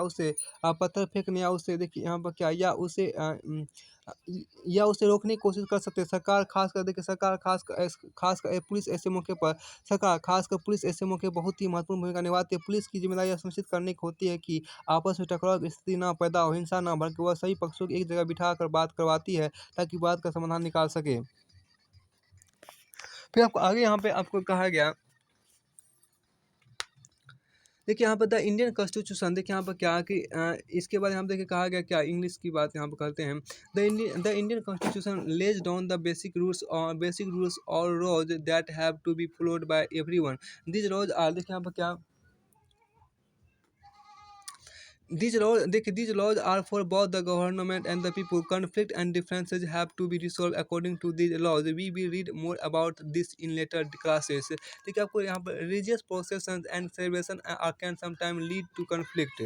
या उसे रोकने की कोशिश कर सकते हैं। सरकार पुलिस ऐसे मौके पर बहुत ही महत्वपूर्ण भूमिका निभाती है। पुलिस की ज़िम्मेदारी यह सुनिश्चित करने की होती है कि आपस में टकराव की स्थिति ना पैदा हो, हिंसा ना बल्कि वह सभी पक्षों को एक जगह बिठाकर बात करवाती है, ताकि बात का समाधान निकाल सके। फिर आपको आगे यहाँ पे आपको कहा गया, देखिए यहाँ पर द इंडियन कॉन्स्टिट्यूशन, देखिए यहाँ पर क्या कि इसके बाद यहाँ पे देखिए कहा गया क्या, इंग्लिश की बात यहाँ पर करते हैं। The Indian constitution lays down the basic rules और laws that have to be followed by everyone. These laws are, देखिए यहाँ पर क्या, these laws are for both the government and the people. Conflict and differences have to be resolved according to these laws. We will read more about this in later classes. देखिए आपको यहाँ पर religious processions and celebration can sometimes lead to conflict.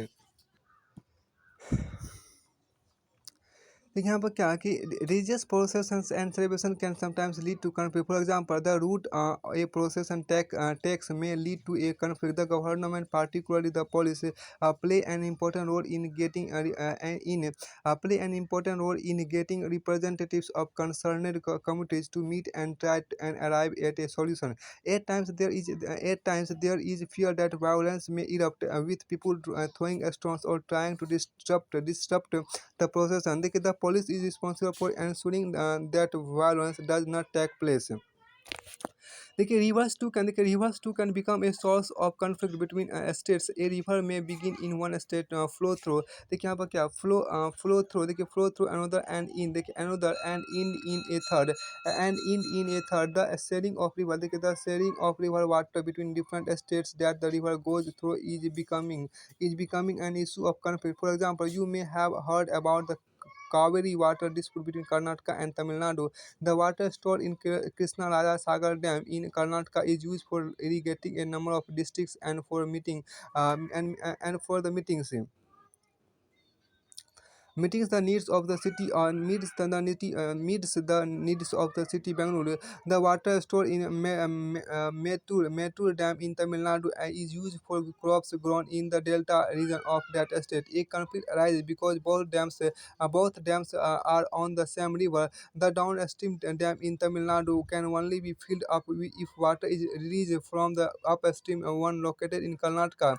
देखिए यहाँ पर क्या है कि religious processions and celebration can sometimes lead to conflict. For example, the route a procession takes may lead to a conflict. The government, particularly the police, play an important role in getting representatives of concerned communities to meet and and arrive at a solution. At times there is fear that violence may erupt, with people throwing stones or trying to disrupt the procession. The police is responsible for ensuring that violence does not take place. Rivers too can become a source of conflict between states. A river may begin in one state, flow through, देखिए यहाँ पर क्या, flow through another and end in a third, the sharing of river water between different states that the river goes through is becoming an issue of conflict. For example, you may have heard about the Kaveri water dispute between Karnataka and Tamil Nadu. The water stored in Krishnaraja Sagar Dam in Karnataka is used for irrigating a number of districts and for the meetings the needs of the city or meets the needs of the city Bangalore. The water stored in Mettur Dam in Tamil Nadu is used for crops grown in the delta region of that state. A conflict arises because both dams are on the same river. The downstream dam in Tamil Nadu can only be filled up if water is released from the upstream one located in Karnataka.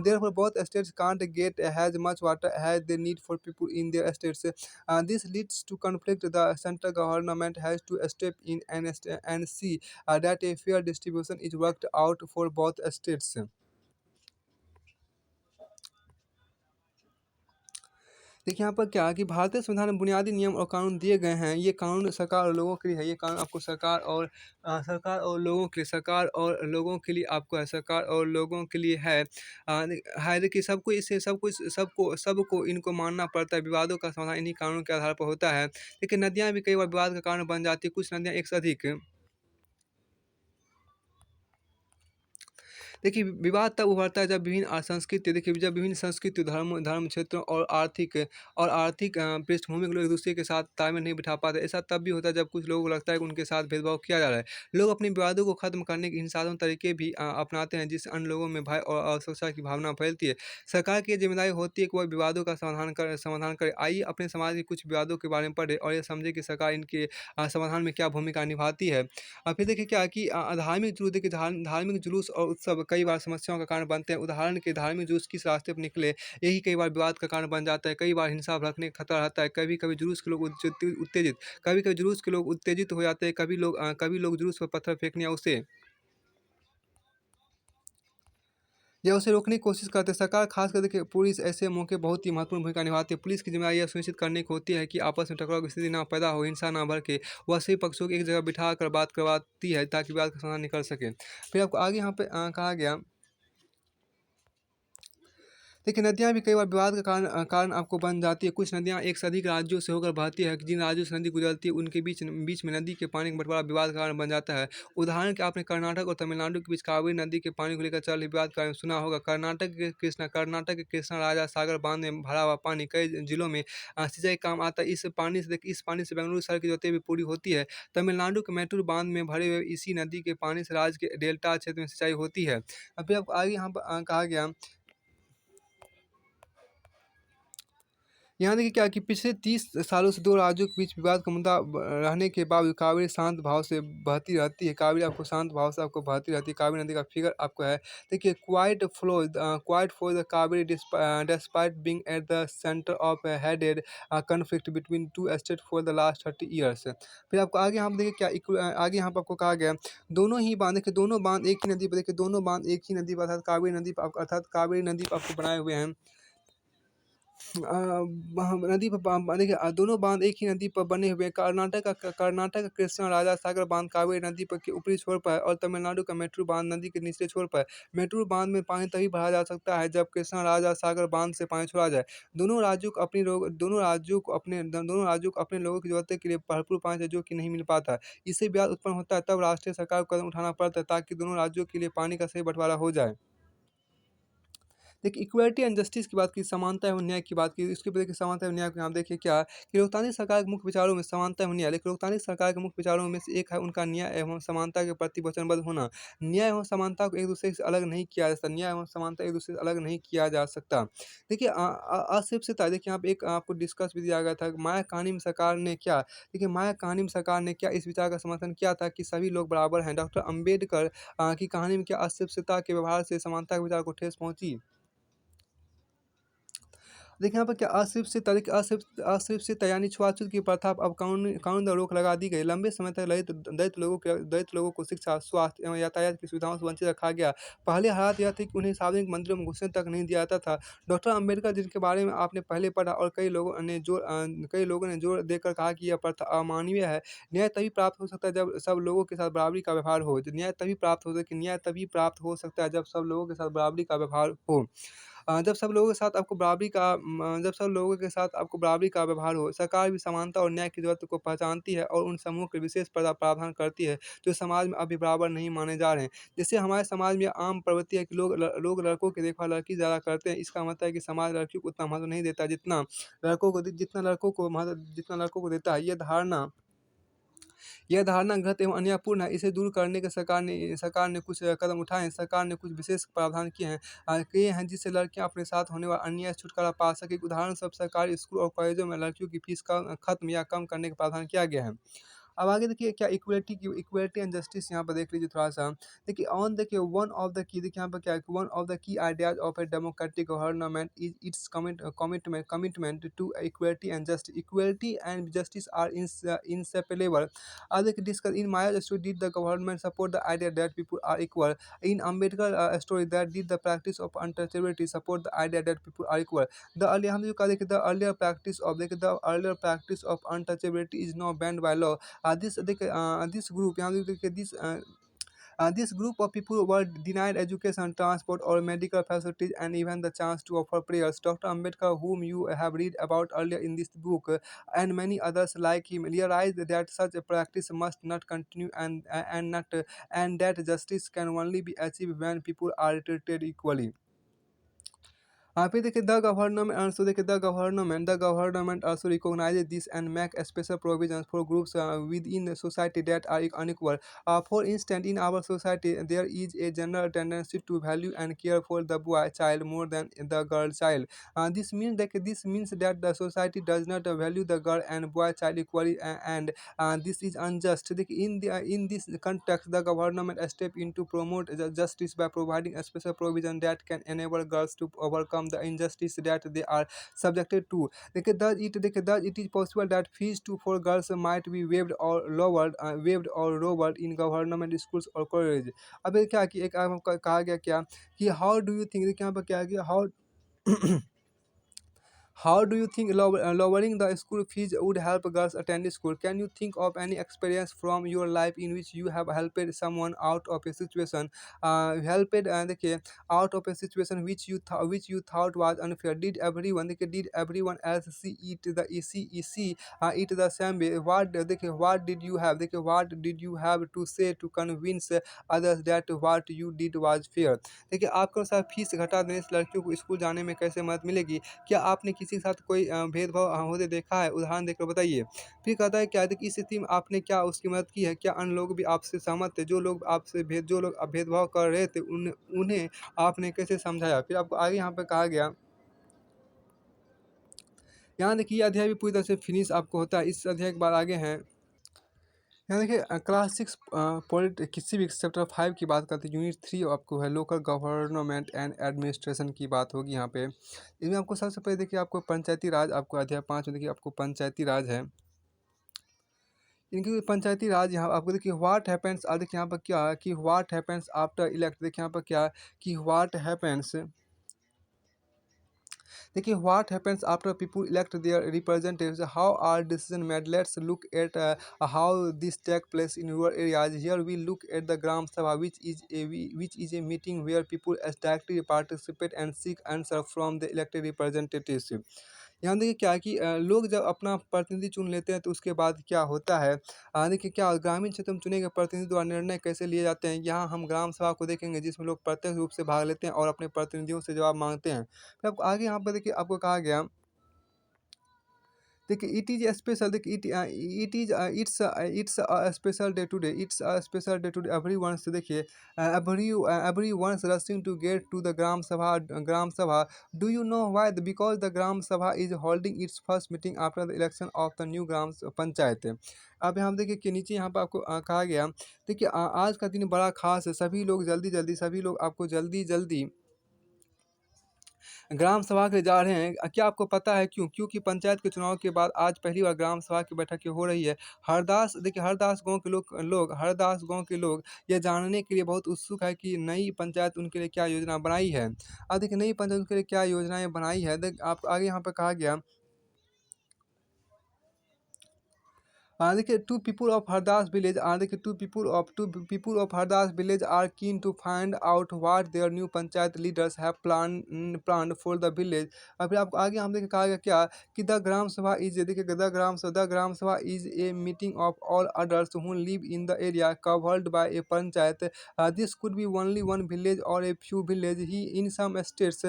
Therefore, both states can't get as much water as they need for people in their states. This leads to conflict. The central government has to step in and see that a fair distribution is worked out for both states. देखिए यहाँ पर क्या है कि भारतीय संविधान में बुनियादी नियम और कानून दिए गए हैं। ये कानून सरकार और लोगों के लिए है। ये कानून आपको सरकार और लोगों के लिए आपको है, सरकार और लोगों के लिए है। देखिए सबको इनको मानना पड़ता है। विवादों का समाधान इन्हीं कानूनों के आधार पर होता है। देखिए नदियाँ भी कई बार विवाद का कारण बन जाती है। कुछ नदियाँ एक से अधिक देखिए, विवाद तब उभरता है जब विभिन्न संस्कृति, धर्म धर्म क्षेत्रों और आर्थिक पृष्ठभूमि के लोग एक-दूसरे के साथ तालमेल नहीं बिठा पाते। ऐसा तब भी होता है जब कुछ लोगों को लगता है कि उनके साथ भेदभाव किया जा रहा है। लोग अपने विवादों को खत्म करने के इन साधारण तरीके भी अपनाते हैं, जिससे अन्य लोगों में भय और असुरक्षा की भावना फैलती है। सरकार की ये ज़िम्मेदारी होती है कि वह विवादों का समाधान करे। आइए अपने समाज के कुछ विवादों के बारे में पढ़ें और ये समझें कि सरकार इनके समाधान में क्या भूमिका निभाती है। फिर देखिए क्या है कि धार्मिक जुलूस देखिए धार्मिक जुलूस और उत्सव कई बार समस्याओं का कारण बनते हैं। उदाहरण के धार्मिक जुलूस किस रास्ते पर निकले, यही कई बार विवाद का कारण बन जाता है। कई बार हिंसा भड़कने का खतरा रहता है। कभी-कभी जुलूस के लोग उत्तेजित कभी-कभी जुलूस के लोग उत्तेजित हो जाते हैं। कभी लोग जुलूस पर पत्थर फेंकने या उसे रोकने की कोशिश करते हैं। सरकार खासकर देखिए पुलिस ऐसे मौके बहुत ही महत्वपूर्ण भूमिका निभाती है। पुलिस की ज़िम्मेदारी यह सुनिश्चित करने की होती है कि आपस में टकराव की स्थिति ना पैदा हो, हिंसा ना भड़के। वह सभी पक्षों को एक जगह बिठाकर बात करवाती है ताकि विवाद का समाधान निकल सके। फिर आपको आगे यहाँ पे कहा गया। देखिए, नदियाँ भी कई बार विवाद का कारण आपको बन जाती है। कुछ नदियाँ एक से अधिक राज्यों से होकर बहती है। जिन राज्यों से नदी गुजरती है, उनके बीच बीच में नदी के पानी का बँटवारा विवाद का कारण बन जाता है। उदाहरण के आपने कर्नाटक और तमिलनाडु के बीच कावेरी नदी के पानी को लेकर चल रहे विवाद के बारे में सुना होगा। कर्नाटक के कृष्णा राजा सागर बांध में भरा हुआ पानी कई जिलों में सिंचाई काम आता है। इस पानी से बेंगलुरु शहर की ज़रूरतें भी पूरी होती है। तमिलनाडु के मैटूर बांध में भरे हुए इसी नदी के पानी से राज्य के डेल्टा क्षेत्र में सिंचाई होती है। फिर आपको आगे यहाँ पर कहा गया। यहाँ देखिए क्या है कि पिछले 30 सालों से 2 राज्यों के बीच विवाद का मुद्दा रहने के बावजूद कावेरी शांत भाव से बहती रहती है। कावेरी आपको शांत भाव से आपको बहती रहती है। कावेरी नदी का फिगर आपको है। देखिए quite flow the Kaveri despite being at the centre of a headed conflict between 2 state for the last 30 years. फिर आपको आगे यहाँ पे देखिए आगे यहाँ पे आपको कहा गया दोनों बांध एक ही नदी पर कावेरी नदी पर आपको बनाए हुए हैं। नदी पर देखिए दोनों बांध एक ही नदी पर बने हुए हैं। कर्नाटक का कृष्णा राजा सागर बांध कावेरी नदी पर के ऊपरी छोर पर है और तमिलनाडु का मेट्टूर बांध नदी के निचले छोर पर है। मेट्टूर बांध में पानी तभी भरा जा सकता है जब कृष्णा राजा सागर बांध से पानी छोड़ा जाए। दोनों राज्यों को अपने लोगों की जरूरत के लिए भरपूर पानी चाहिए जो कि नहीं मिल पाता है। इससे विवाद उत्पन्न होता है, तब राष्ट्रीय सरकार को कदम उठाना पड़ता है ताकि दोनों राज्यों के लिए पानी का सही बंटवारा हो जाए। देखिए इक्वालिटी एंड जस्टिस की बात की, समानता एवं न्याय की बात की, इसके ऊपर देखिए समानता एवं न्याय को यहाँ देखिए क्या है कि लोकतांत्रिक सरकार के मुख्य विचारों में समानता एवं न्याय, लेकिन लोकतांत्रिक सरकार के मुख्य विचारों में से एक है उनका न्याय एवं समानता के प्रति वचनबद्ध होना। न्याय एवं समानता को एक दूसरे से अलग नहीं किया जा सकता। न्याय एवं समानता एक दूसरे से अलग नहीं किया जा सकता। देखिए अस्पृश्यता, देखिए यहाँ पे एक आपको डिस्कस भी दिया गया था कि माया कहानी में सरकार ने क्या, देखिए माया कहानी में सरकार ने क्या इस विचार का समर्थन किया था कि सभी लोग बराबर हैं। डॉक्टर अम्बेडकर की कहानी में क्या अस्पृश्यता के व्यवहार से समानता के विचार को ठेस पहुंची। देखिए यहाँ पर क्या अस्पृश्यता यानी छुआछूत की प्रथा अब कानून द्वारा रोक लगा दी गई। लंबे समय तक दलित लोगों को शिक्षा, स्वास्थ्य एवं यातायात की सुविधाओं से वंचित रखा गया। पहले हालात यह थे कि उन्हें सार्वजनिक मंदिरों में घुसने तक नहीं दिया जाता था। डॉक्टर अम्बेडकर, जिनके बारे में आपने पहले पढ़ा, और कई लोगों ने जोर देकर कहा कि यह प्रथा अमानवीय है। न्याय तभी प्राप्त हो सकता है जब सब लोगों के साथ बराबरी का व्यवहार हो। न्याय तभी प्राप्त हो जब सब लोगों के साथ बराबरी का व्यवहार हो। जब सब लोगों के साथ आपको बराबरी का व्यवहार हो। सरकार भी समानता और न्याय की ज़रूरत को पहचानती है और उन समूहों के विशेष प्रावधान करती है, जो समाज में अभी बराबर नहीं माने जा रहे हैं। जैसे हमारे समाज में आम प्रवृत्ति है कि लोग लड़कों की देखभाल लड़की ज़्यादा करते हैं। इसका मतलब है कि समाज लड़कियों को उतना महत्व नहीं देता जितना लड़कों को देता है। यह धारणा गलत एवं अन्यायपूर्ण है। इसे दूर करने के सरकार ने कुछ कदम उठाए हैं। सरकार ने कुछ विशेष प्रावधान किए हैं जिससे लड़कियां अपने साथ होने वाले अन्याय से छुटकारा पा सकें। उदाहरण स्वरूप सरकारी स्कूल और कॉलेजों में लड़कियों की फीस खत्म या कम करने का प्रावधान किया गया है। अब आगे देखिए क्या इक्वलिटी एंड जस्टिस यहाँ पर देख लीजिए थोड़ा सा। देखिए वन ऑफ द की देखिए यहाँ पर क्या है, one of the key ideas of a democratic government is its commitment to equality and justice. Equality and justice are inseparable. As discussed in Maya story, did the government support the idea that people are equal? In Ambedkar story, that did the practice of untouchability support the idea that people are equal? The earlier हम जो कहा देखिए the earlier practice of untouchability is now banned by law. This group यहाँ देखिए This group of people were denied education, transport, or medical facilities, and even the chance to offer prayers. Dr. Ambedkar, whom you have read about earlier in this book, and many others like him, realized that such a practice must not continue, and that justice can only be achieved when people are treated equally. फिर देखिए the government also recognizes this and make a special provisions for groups within the society that are unequal. For instance, in our society, there is a general tendency to value and care for the boy child more than the girl child. This means that the society does not value the girl and boy child equally, and this is unjust. In this context, the government step in to promote the justice by providing a special provision that can enable girls to overcome the injustice that they are subjected to. Thus it is possible that fees to for girls might be waived or lowered in government schools or colleges. अब ये क्या कि एक आपका कहा गया क्या कि हाउ डू यू थिंक, देखिए यहाँ पर क्या है कि how how do you think lowering the school fees would help girls attend school? Can you think of any experience from your life in which you have helped someone out of a situation, देखिए out of a situation which you thought was unfair? Did everyone else see it the same way? What did you have to say to convince others that what you did was fair? देखिए आपके अनुसार fees घटा देने से लड़कियों को school जाने में कैसे मदद मिलेगी? क्या आपने किसी के साथ कोई भेदभाव होते देखा है? उदाहरण देकर बताइए। फिर कहता है क्या देखिए इस स्थिति में आपने क्या उसकी मदद की है? क्या अन्य लोग भी आपसे सहमत थे? जो लोग भेदभाव कर रहे थे उन्हें आपने कैसे समझाया? फिर आपको आगे यहाँ पे कहा गया, यहाँ देखिए ये अध्याय भी पूरी तरह से फिनिश आपको होता है। इस अध्याय के बाद आगे हैं, यहाँ देखिए क्लास 6 किसी भी चैप्टर 5 की बात करते हैं, यूनिट 3 आपको है लोकल गवर्नमेंट एंड एडमिनिस्ट्रेशन की बात होगी यहाँ पे। इसमें आपको सबसे पहले देखिए आपको पंचायती राज, आपको अध्याय 5 में देखिए आपको पंचायती राज है। इनकी पंचायती राज यहाँ आपको देखिए व्हाट हैपेंस, देखिए यहाँ पर क्या है कि व्हाट हैपेंस आफ्टर इलेक्ट, देखिए यहाँ पर क्या है कि व्हाट हैपेंस, देखिए what happens after people elect their representatives, how are decision made? Let's look at how this take place in your areas. Here we look at the gram sabha which is a meeting where people directly participate and seek answer from the elected representatives. यहाँ देखिए क्या है कि लोग जब अपना प्रतिनिधि चुन लेते हैं तो उसके बाद क्या होता है, देखिए क्या ग्रामीण क्षेत्र में चुने गए प्रतिनिधि द्वारा निर्णय कैसे लिए जाते हैं। यहाँ हम ग्राम सभा को देखेंगे जिसमें लोग प्रत्यक्ष रूप से भाग लेते हैं और अपने प्रतिनिधियों से जवाब मांगते हैं। फिर आपको आगे यहाँ पर देखिए आपको कहा गया, देखिए इट इज स्पेशल, देखिए it is it's special day today, it's a special day today everyone say देखिए everyone rushing to get to the gram sabha. Do you know why? Because the gram sabha is holding its first meeting after the election of the new gram panchayat. अब यहाँ देखिए कि नीचे यहाँ पर आपको कहा गया, देखिए आज का दिन बड़ा खास है, सभी लोग आपको जल्दी जल्दी ग्राम सभा के लिए जा रहे हैं। क्या आपको पता है क्यों? क्योंकि पंचायत के चुनाव के बाद आज पहली बार ग्राम सभा की बैठकें हो रही है। हरदास गाँव के लोग ये जानने के लिए बहुत उत्सुक है कि नई पंचायत उनके लिए क्या योजना बनाई है। अब देखिए नई पंचायत उनके लिए क्या योजनाएँ बनाई है, आप आगे यहाँ पे कहा गया, देखिए two people of Hardas village are keen to find out what their new panchayat leaders have plan for the village. और फिर आपको आगे हम देखिए कहा गया क्या कि the gram sabha is a meeting of all adult who live in the area covered by a panchayat. This could be only one village और ए फ्यू विलेज ही in some states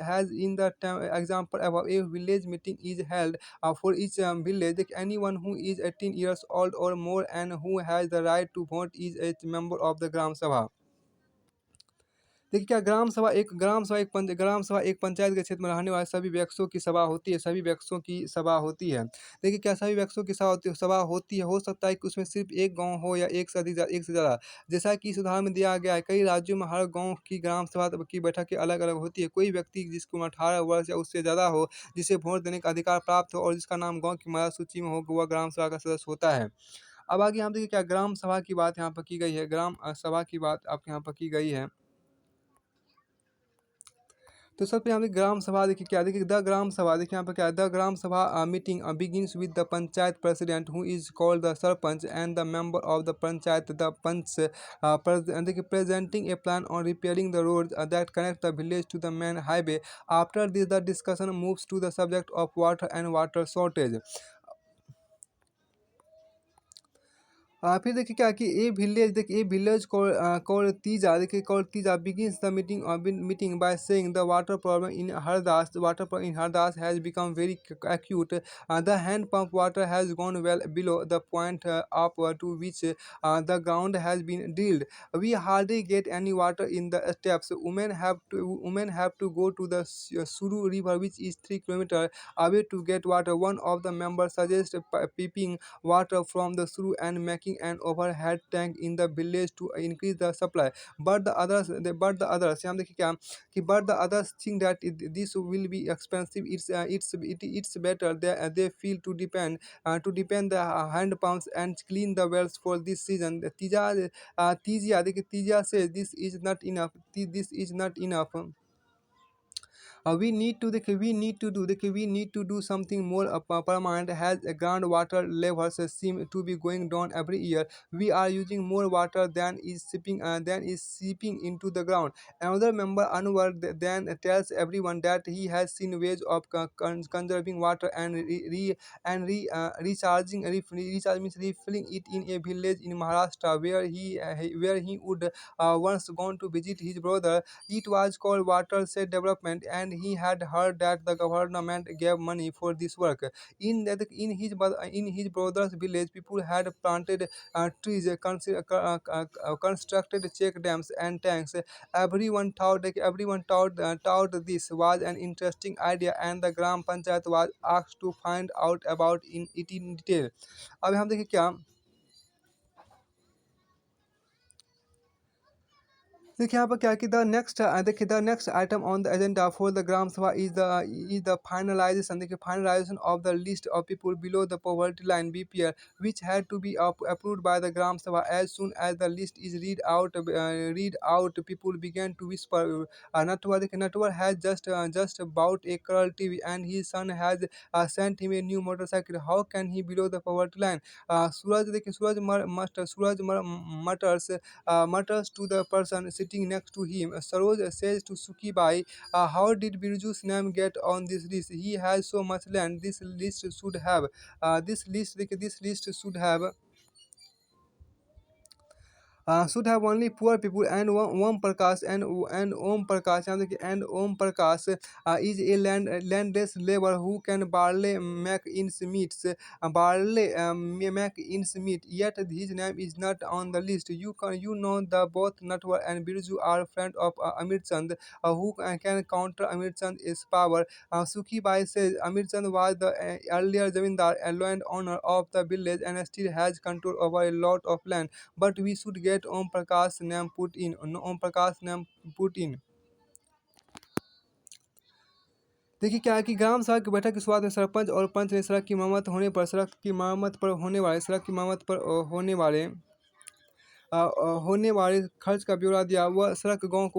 has in the example above a village meeting is held for each village. Anyone who is 18 years old or more and who has the right to vote is a member of the Gram Sabha. देखिए क्या ग्राम सभा एक पंचायत के क्षेत्र में रहने वाले सभी व्यक्तियों की सभा होती है, देखिए क्या सभी व्यक्तियों की सभा होती है, हो सकता है कि उसमें सिर्फ एक गाँव हो या एक से ज़्यादा। जैसा कि इस उदाहरण में दिया गया है, कई राज्यों में हर गाँव की ग्राम सभा की बैठकें अलग-अलग होती है। कोई व्यक्ति जिसकी उम्र 18 वर्ष या उससे ज़्यादा हो, जिसे वोट देने का अधिकार प्राप्त हो और जिसका नाम गाँव की मतदाता सूची में हो, वह ग्राम सभा का सदस्य होता है। अब आगे यहाँ देखिए क्या ग्राम सभा की बात यहाँ पर की गई है, सभा की बात आपके यहाँ पर की गई है। तो सबसे यहाँ पे ग्राम सभा देखिए क्या देखिए द ग्राम सभा देखिए यहाँ पे क्या है the gram sabha meeting begins with the panchayat president who is called the sarpanch and the member of the panchayat the panch देखिए presenting a plan on repairing the roads that connect the village to the main highway. After this the discussion moves to the subject of water and water shortage. फिर देखिए क्या कि ए village call तीजा देखिए call Teeja begins the meeting by saying the water problem in Hardas has become very acute. The hand pump water has gone well below the point up to which the ground has been drilled. We hardly get any water in the steps. Women have to go to the Suru river, which is 3 kilometers away, to get water. One of the members suggests piping water from the Suru and making an overhead tank in the village to increase the supply. यहाँ देखिए क्या but the others think that this will be expensive. It's better they feel to depend the hand pumps and clean the wells for this season. Tizia says this is not enough. We need to do something more permanent, as groundwater levels seem to be going down every year. We are using more water than is seeping into the ground. Another member, Anwar, then tells everyone that he has seen ways of conserving water and recharging means refilling it in a village in Maharashtra where he would once gone to visit his brother. It was called watershed development, and he had heard that the government gave money for this work. In his brother's village, people had planted trees, constructed check dams and tanks. Everyone thought this was an interesting idea, and the Gram Panchayat was asked to find out about it in detail. अब हम देखिए क्या देखिए यहाँ पर क्या कि the next item on the agenda for the gram sabha is the finalisation देखिए finalisation of the list of people below the poverty line BPL which had to be approved by the gram sabha. As soon as the list is read out, people began to whisper. Natwar has just bought a Curl TV and his son has sent him a new motorcycle. How can he below the poverty line? Suraj to the person sitting next to him. Saroj says to Suki Bai, how did Birju's name get on this list? He has so much land. This list should have should have only poor people. And Om Prakash and Om Prakash and Om Prakash is a landless labor who can barley make ends meet. Yet his name is not on the list. You know the both Natwar and Birju are friends of Amir Chand, who can counter Amir Chand's power. Suki Bai says Amir Chand was the earlier Zamindar and land owner of the village and still has control over a lot of land, but we should get Om Prakash name put in. No, Om Prakash name put in. देखिए क्या है कि ग्राम सभा की बैठक की शुरुआत में सरपंच और पंच ने सड़क की मरम्मत पर खर्च का ब्यौरा दिया। वह सड़क गांव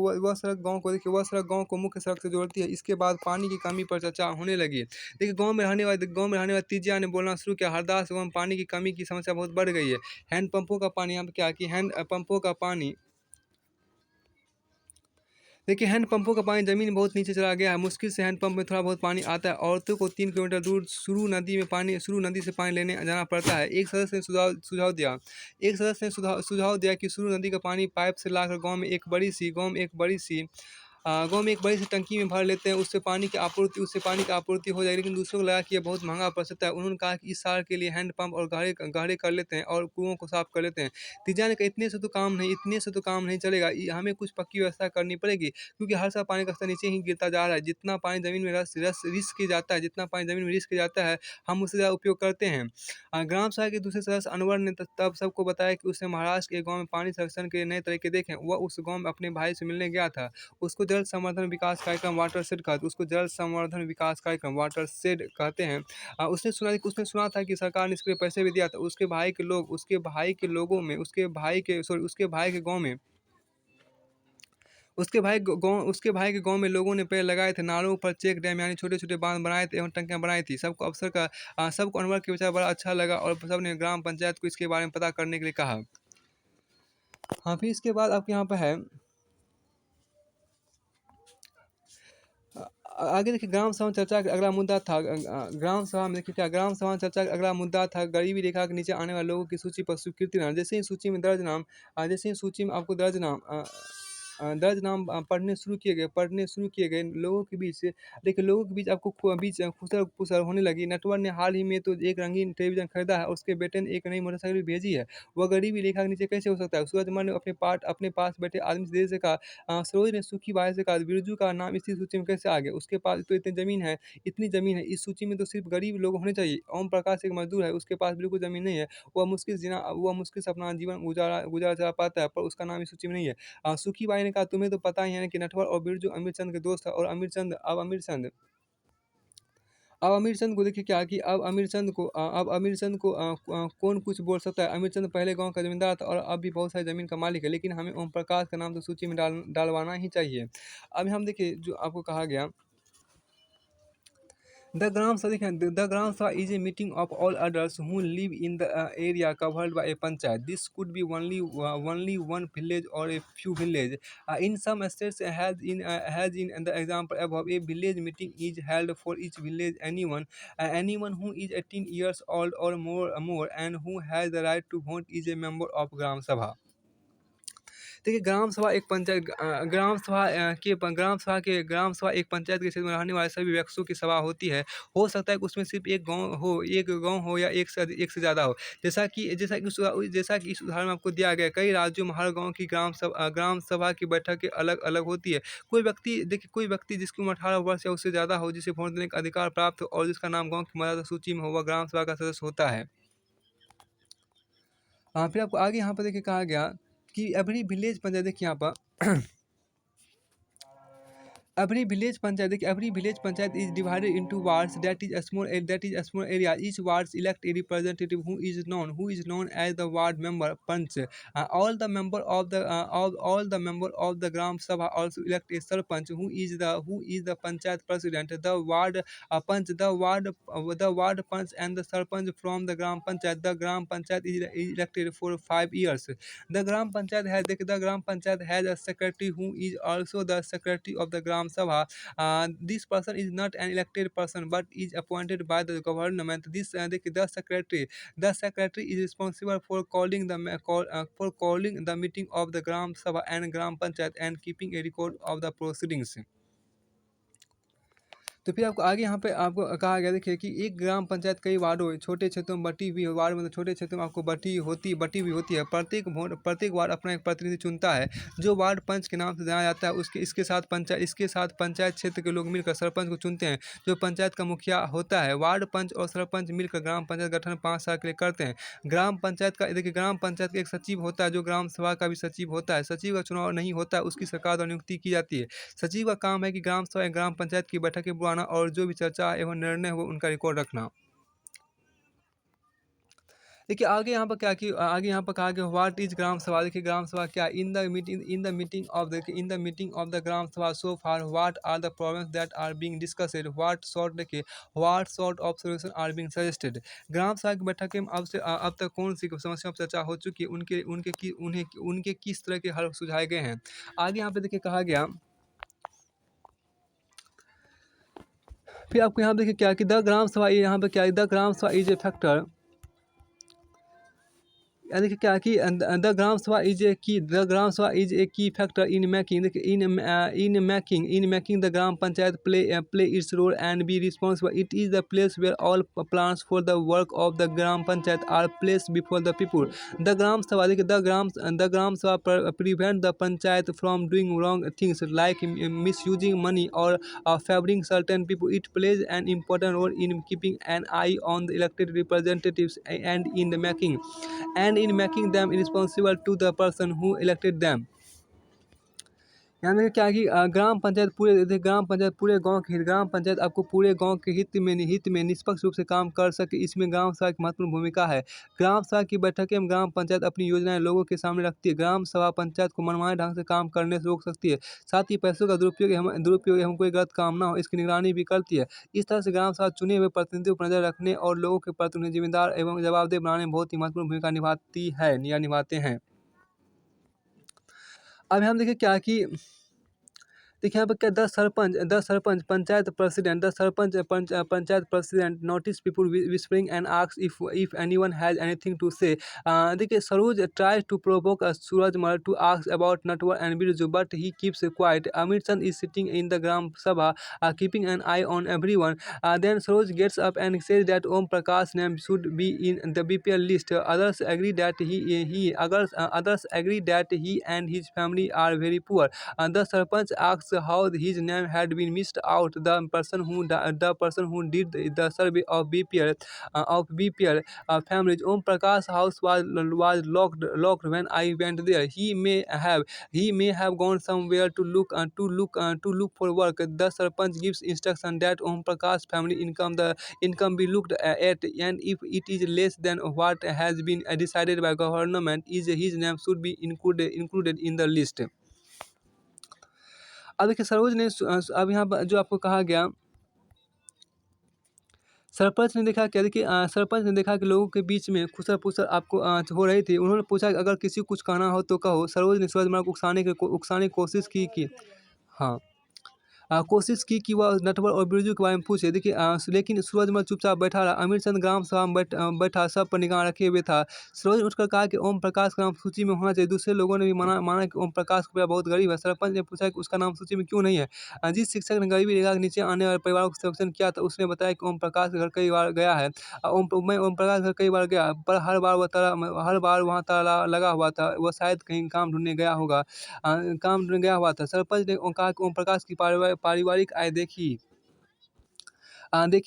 को मुख्य सड़क से जोड़ती है। इसके बाद पानी की कमी पर चर्चा होने लगी। देखिए गांव में रहने वाले तीजिया ने बोलना शुरू किया, हरदास गांव में पानी की कमी की समस्या बहुत बढ़ गई है। हैंडपंपों का पानी, यहाँ पे क्या है कि हैंडपंपों का पानी देखिए हैंडपंपों का पानी ज़मीन में बहुत नीचे चला गया है। मुश्किल से हैंडपंप में थोड़ा बहुत पानी आता है। औरतों को 3 किलोमीटर दूर सुरू नदी से पानी लेने जाना पड़ता है। एक सदस्य ने सुझाव दिया कि सुरू नदी का पानी पाइप से लाकर गाँव में एक बड़ी सी टंकी में भर लेते हैं, उससे पानी की आपूर्ति हो जाएगी। लेकिन दूसरों को लगा कि यह बहुत महंगा पड़ सकता है। उन्होंने कहा कि इस साल के लिए हैंडपंप और गहरे कर लेते हैं और कुओं को साफ कर लेते हैं। तीजा ने कहा इतने से तो काम नहीं चलेगा, हमें कुछ पक्की व्यवस्था करनी पड़ेगी, क्योंकि हर साल पानी का स्तर नीचे ही गिरता जा रहा है। जितना पानी ज़मीन में रिस्क जाता है, हम उससे ज़्यादा उपयोग करते हैं। ग्राम सभा के दूसरे सदस्य अनवर ने तब सबको बताया कि उसने महाराष्ट्र के गाँव में पानी संरक्षण के नए तरीके देखे हैं। वह उस गाँव में अपने भाई से मिलने गया था। उसको जल संवर्धन विकास कार्यक्रम वाटरशेड कहते हैं। उसने सुना था कि सरकार ने इसके लिए पैसे भी दिया था। उसके भाई के गाँव में उसके भाई के गाँव में लोगों ने पेड़ लगाए थे, नालों पर चेक डैम यानी छोटे-छोटे बाँध बनाए थे एवं टंकियाँ बनाई थी। सबको अनवर के विचार बड़ा अच्छा लगा और सबने ग्राम पंचायत को इसके बारे में पता करने के लिए कहा। हाँ, फिर इसके बाद आपके यहाँ पे है आगे देखिए ग्राम सभा में चर्चा का अगला मुद्दा था ग्राम सभा में देखिए क्या ग्राम सभा में चर्चा का अगला मुद्दा था गरीबी रेखा के नीचे आने वाले लोगों की सूची पर स्वीकृति नाम। जैसे ही सूची में आपको पढ़ने शुरू किए गए लोगों के बीच से देखिए लोगों के बीच आपको खुसर फुसर होने लगी। नटवर ने हाल ही में तो एक रंगीन टेलीविजन खरीदा है और उसके बेटे ने एक नई मोटरसाइकिल भी भेजी है। वह गरीबी रेखा के नीचे कैसे हो सकता है? सूरजमल ने अपने पास बैठे आदमी से देर से कहा। सरोज ने सूखी बाई से कहा, बिरजू का नाम इसी सूची में कैसे आ गया? उसके पास तो इतनी ज़मीन है, इस सूची में तो सिर्फ़ गरीब लोग होने चाहिए। ओम प्रकाश एक मज़दूर है, उसके पास बिल्कुल ज़मीन नहीं है। वह मुश्किल से अपना जीवन गुज़ारा चला पाता है, पर उसका नाम इस सूची में नहीं है। सुखी बाई ने कहा, तुम्हें तो पता ही है ना कि नटवर और बिरजू अमीरचंद के दोस्त हैं और अब अमीरचंद को देखिए क्या कि अब अमीरचंद को कौन कुछ बोल सकता है? अमीरचंद पहले गाँव का ज़मींदार था और अब भी बहुत सारी ज़मीन का मालिक है, लेकिन हमें ओम प्रकाश का नाम तो सूची में डलवाना ही चाहिए। अभी हम देखिए जो आपको कहा गया the Gram Sabha is a meeting of all adults who live in the area covered by a panchayat. This could be only one village or a few villages. In some states, has in the example above, a village meeting is held for each village. Anyone who is 18 years old or more and who has the right to vote is a member of Gram Sabha. देखिए ग्राम सभा एक पंचायत के क्षेत्र में रहने वाले सभी व्यक्तियों की सभा होती है। हो सकता है कि उसमें सिर्फ एक गाँव हो या एक से ज़्यादा हो। जैसा कि इस उदाहरण में आपको दिया गया है, कई राज्यों में हर गाँव की ग्राम सभा की बैठकें अलग-अलग होती है। कोई व्यक्ति जिसकी उम्र 18 वर्ष या उससे ज़्यादा हो, जिसे वोट देने का अधिकार प्राप्त हो और जिसका नाम गाँव की मतदाता सूची में हो, वह ग्राम सभा का सदस्य होता है। फिर आपको आगे यहाँ पर देखिए कहा गया कि एवरी विलेज पंचायत देखिए यहाँ पर every village panchayat is divided into wards that is a small area. Each wards elect a representative who is known as the ward member panch. All the member of the gram sabha also elect a sarpanch who is the panchayat president. The ward panch and the sarpanch from the gram panchayat. The gram panchayat is elected for 5 years. The gram panchayat has a secretary who is also the secretary of the gram sabha. This person is not an elected person but is appointed by the government. The secretary is responsible for calling the meeting of the gram sabha and gram panchayat and keeping a record of the proceedings. तो फिर आपको आगे यहाँ पे आपको कहा गया देखिए कि एक ग्राम पंचायत कई वार्डों छोटे क्षेत्रों में बटी हुई है। वार्ड मतलब छोटे क्षेत्रों में आपको बटी हुई होती है। प्रत्येक वार्ड अपना एक प्रतिनिधि चुनता है जो वार्ड पंच के नाम से जाना जाता है। इसके साथ पंचायत क्षेत्र के लोग मिलकर सरपंच को चुनते हैं जो पंचायत का मुखिया होता है। वार्ड पंच और सरपंच मिलकर ग्राम पंचायत गठन 5 साल के लिए करते हैं। ग्राम पंचायत का एक सचिव होता है जो ग्राम सभा का भी सचिव होता है। सचिव का चुनाव नहीं होता है, उसकी सरकार द्वारा नियुक्ति की जाती है। सचिव का काम है कि ग्राम सभा या ग्राम पंचायत की बैठकें बुलाना और जो भी चर्चा एवं निर्णय हो उनका रिकॉर्ड रखना। देखिए आगे यहाँ पर कहा गया व्हाट इज ग्राम सभा। देखिए ग्राम सभा क्या in the meeting of the gram sabha so far what are the problems that are being discussed what sort of solution are being suggested. Gram sabha की बैठक में अब तक कौन सी समस्याओं पर चर्चा हो चुकी है, उनके किस तरह के हल सुझाए गए हैं। आगे यहाँ पे देखिए कहा गया फिर आपको यहाँ देखिए क्या कि द ग्राम सभा यहाँ पे क्या the gram sabha is A factor. देखिए क्या कि the gram sabha is a key factor in making the gram panchayat play its role and be responsible. It is the place where all plans for the work of the gram panchayat are place before the people. The gram sabha prevent the panchayat from doing wrong things like misusing money और favoring certain people. It plays an important role in keeping an eye on the elected representatives and in making them responsible to the person who elected them. यहाँ देखिए क्या है कि ग्राम पंचायत पूरे गाँव के ग्राम पंचायत आपको पूरे गाँव के हित में निष्पक्ष रूप से काम कर सके, इसमें ग्राम सभा की महत्वपूर्ण भूमिका है। ग्राम सभा की बैठकें में ग्राम पंचायत अपनी योजनाएँ लोगों के सामने रखती है। ग्राम सभा पंचायत को मनमाने ढंग से काम करने से रोक सकती है। साथ ही पैसों का दुरुपयोग एवं कोई गलत काम ना हो, इसकी निगरानी भी करती है। इस तरह से ग्राम सभा चुने हुए प्रतिनिधियों पर नज़र रखने और लोगों के प्रति उन्हें जिम्मेदार एवं जवाबदेह बनाने में बहुत ही महत्वपूर्ण भूमिका निभाती है या निभाते हैं। अब हम देखिए क्या कि देखिए यहाँ पे क्या panchayat president notice people whispering and asks if anyone has anything to say. देखिए Saroj tries to provoke Suraj Mal to ask about Natwar and Birju, but he keeps quiet. Amir Chand is sitting in the Gram Sabha, keeping an eye on everyone. Then Saroj gets up and says that Om Prakash's name should be in the BPL list. Others agree that he and his family are very poor. The Sarpanch asks how his name had been missed out. The person who did the survey of BPL families. Om Prakash house was locked when I went there. He may have gone somewhere to look for work. The Sarpanch gives instruction that Om Prakash family income be looked at, and if it is less than what has been decided by government, is his name should be included in the list. अब देखिए अब यहाँ पर जो आपको कहा गया, सरपंच ने देखा कि लोगों के बीच में खुसर-पुसर आपको हो रही थी। उन्होंने पूछा कि अगर किसी को कुछ कहना हो तो कहो। सरोज ने सूरजमल को उकसाने की कोशिश की। हाँ। कोशिश की कि वह नटवर और बिरजू के बारे में पूछे। देखिए लेकिन सूरजमल चुपचाप बैठा रहा। अमीर चंद ग्राम सभा में बैठा सब पर निगाह रखे हुए था। सूरज ने उठकर कहा कि ओम प्रकाश का नाम सूची में होना चाहिए। दूसरे लोगों ने भी माना कि ओम प्रकाश का बेटा बहुत गरीब है। सरपंच ने पूछा कि उसका नाम सूची में क्यों नहीं है। जिस शिक्षक ने गरीबी रेखा के नीचे आने वाले परिवारों का सर्वेक्षण किया था, उसने बताया कि ओम प्रकाश के घर कई बार गया है। मैं ओम प्रकाश के घर कई बार गया, पर हर बार वहाँ ताला लगा हुआ था। वह शायद कहीं काम ढूँढने गया हुआ था। सरपंच ने कहा कि ओम प्रकाश की पारिवारिक आय देखी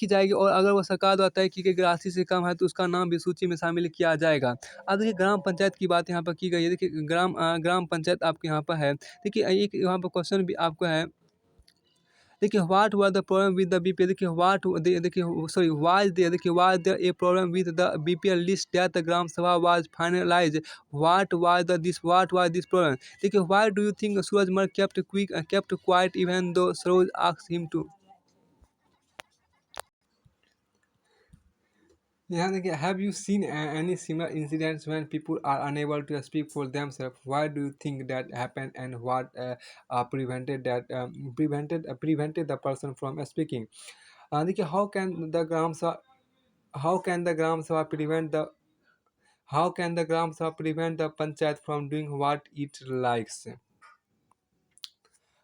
जाएगी, और अगर वो सरकार द्वारा तय की गई राशि से कम है तो उसका नाम भी सूची में शामिल किया जाएगा। अब देखिए ग्राम पंचायत की बात यहाँ पर की गई है। देखिए ग्राम पंचायत आपके यहाँ पर है। देखिए एक यहाँ पर क्वेश्चन भी आपको है। देखिए what were the problem with the BPL. देखिए was there a problem with the BPL list that the gram sabha was finalized. What was this problem. देखिए why do you think Suraj Mal kept quiet even though Saroj asked him to. Yeah, like, have you seen any similar incidents when people are unable to speak for themselves? Why do you think that happened, and what prevented the person from speaking? देखिए, how can the gram sabha prevent the how can the gram sabha prevent the panchayat from doing what it likes?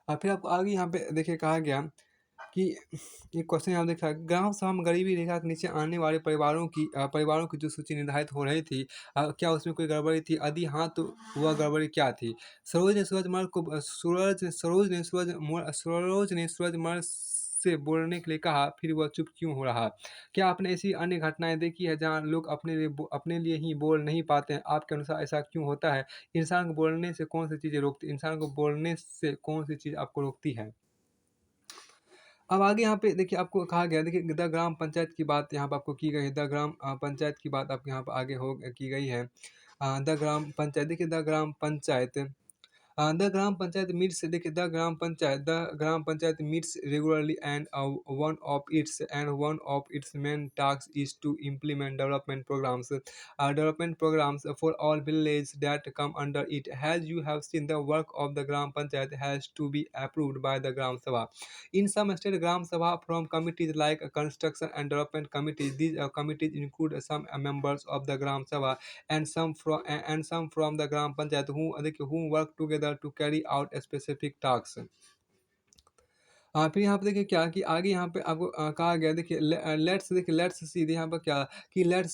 फिर आपको आगे यहाँ पे देखिए कहा गया कि ये क्वेश्चन यहाँ देखा, गांव सभा में गरीबी रेखा के नीचे आने वाले परिवारों की जो सूची निर्धारित हो रही थी, क्या उसमें कोई गड़बड़ी थी? यदि हाँ तो वह गड़बड़ी क्या थी? सरोज ने सूरजमल से बोलने के लिए कहा, फिर वह चुप क्यों हो रहा? क्या आपने ऐसी अन्य घटनाएं देखी है जहाँ लोग अपने लिए ही बोल नहीं पाते हैं? आपके अनुसार ऐसा क्यों होता है? इंसान को बोलने से कौन सी चीज़ आपको रोकती है? अब आगे यहाँ पे देखिए आपको कहा गया, देखिए द ग्राम पंचायत की बात यहाँ पे आपको की गई है। द ग्राम पंचायत की बात आपके यहाँ पे आगे हो की गई है। द ग्राम पंचायत, देखिए the gram panchayat the gram panchayat meets regularly, and one of its main tasks is to implement development programs for all villages that come under it. As you have seen, the work of the gram panchayat has to be approved by the gram sabha. In some state, gram sabha from committees like construction and development committees. These committees include some members of the gram sabha and some from the gram panchayat who work together to carry out a specific tasks. फिर यहाँ पे देखिए क्या कि आगे यहाँ पे आपको कहा गया देखिए लेट्स सी यहाँ पर क्या कि let's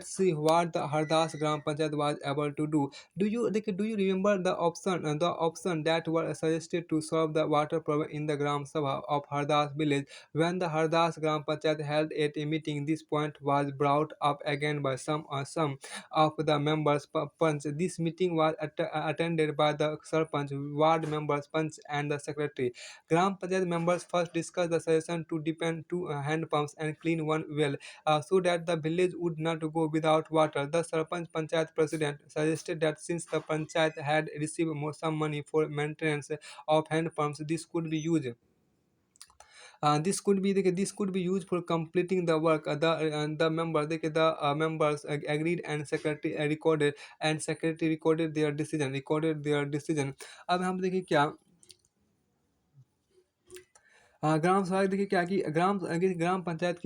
see what the Hardas gram panchayat was able to do. Do you remember the option that were suggested to solve the water problem in the gram sabha of Hardas village when the Hardas Gram Panchayat held at a meeting? This point was brought up again by some of the members Panch. This meeting was attended by the Sarpanch, ward members, Panch and the secretary. Gram Panchayat members first discussed the suggestion to depend two hand pumps and clean one well so that the village would not go without water. The Sarpanch Panchayat president suggested that since the Panchayat had received some money for maintenance of hand pumps, this could be used for completing the work. The members agreed and secretary recorded their decision. अब हम देखिए क्या ग्राम सभा देखिए क्या कि ग्राम पंचायत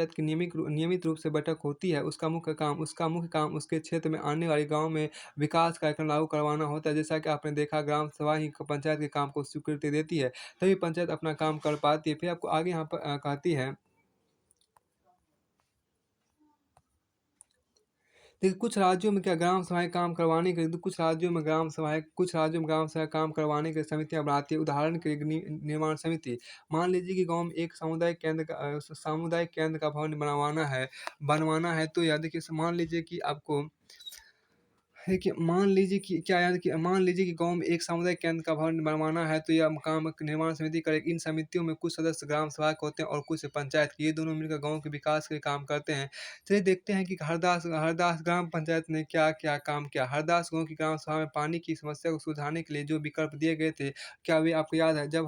की रूप से बैठक होती है। उसका मुख्य काम उसके क्षेत्र में आने वाले गांव में विकास कार्यक्रम लागू करवाना होता है। जैसा कि आपने देखा, ग्राम सभा ही पंचायत के काम को स्वीकृति देती है, तभी पंचायत अपना काम कर पाती है। फिर आपको आगे यहाँ पर कहती है, देखिए कुछ राज्यों में काम करवाने के लिए समितियां बनाती है। उदाहरण के लिए निर्माण समिति। मान लीजिए कि गांव में एक सामुदायिक केंद्र का भवन बनवाना है तो या देखिए मान लीजिए कि आपको है कि मान लीजिए कि गांव में एक सामुदायिक केंद्र का भवन बनवाना है तो यह काम एक निर्माण समिति करेगी। इन समितियों में कुछ सदस्य ग्राम सभा के होते हैं और कुछ पंचायत के। ये दोनों मिलकर गांव के विकास के काम करते हैं। चलिए देखते हैं कि हरदास ग्राम पंचायत ने क्या क्या काम किया। हरदास गांव की ग्राम सभा में पानी की समस्या को सुलझाने के लिए जो विकल्प दिए गए थे, क्या वे आपको याद है? जब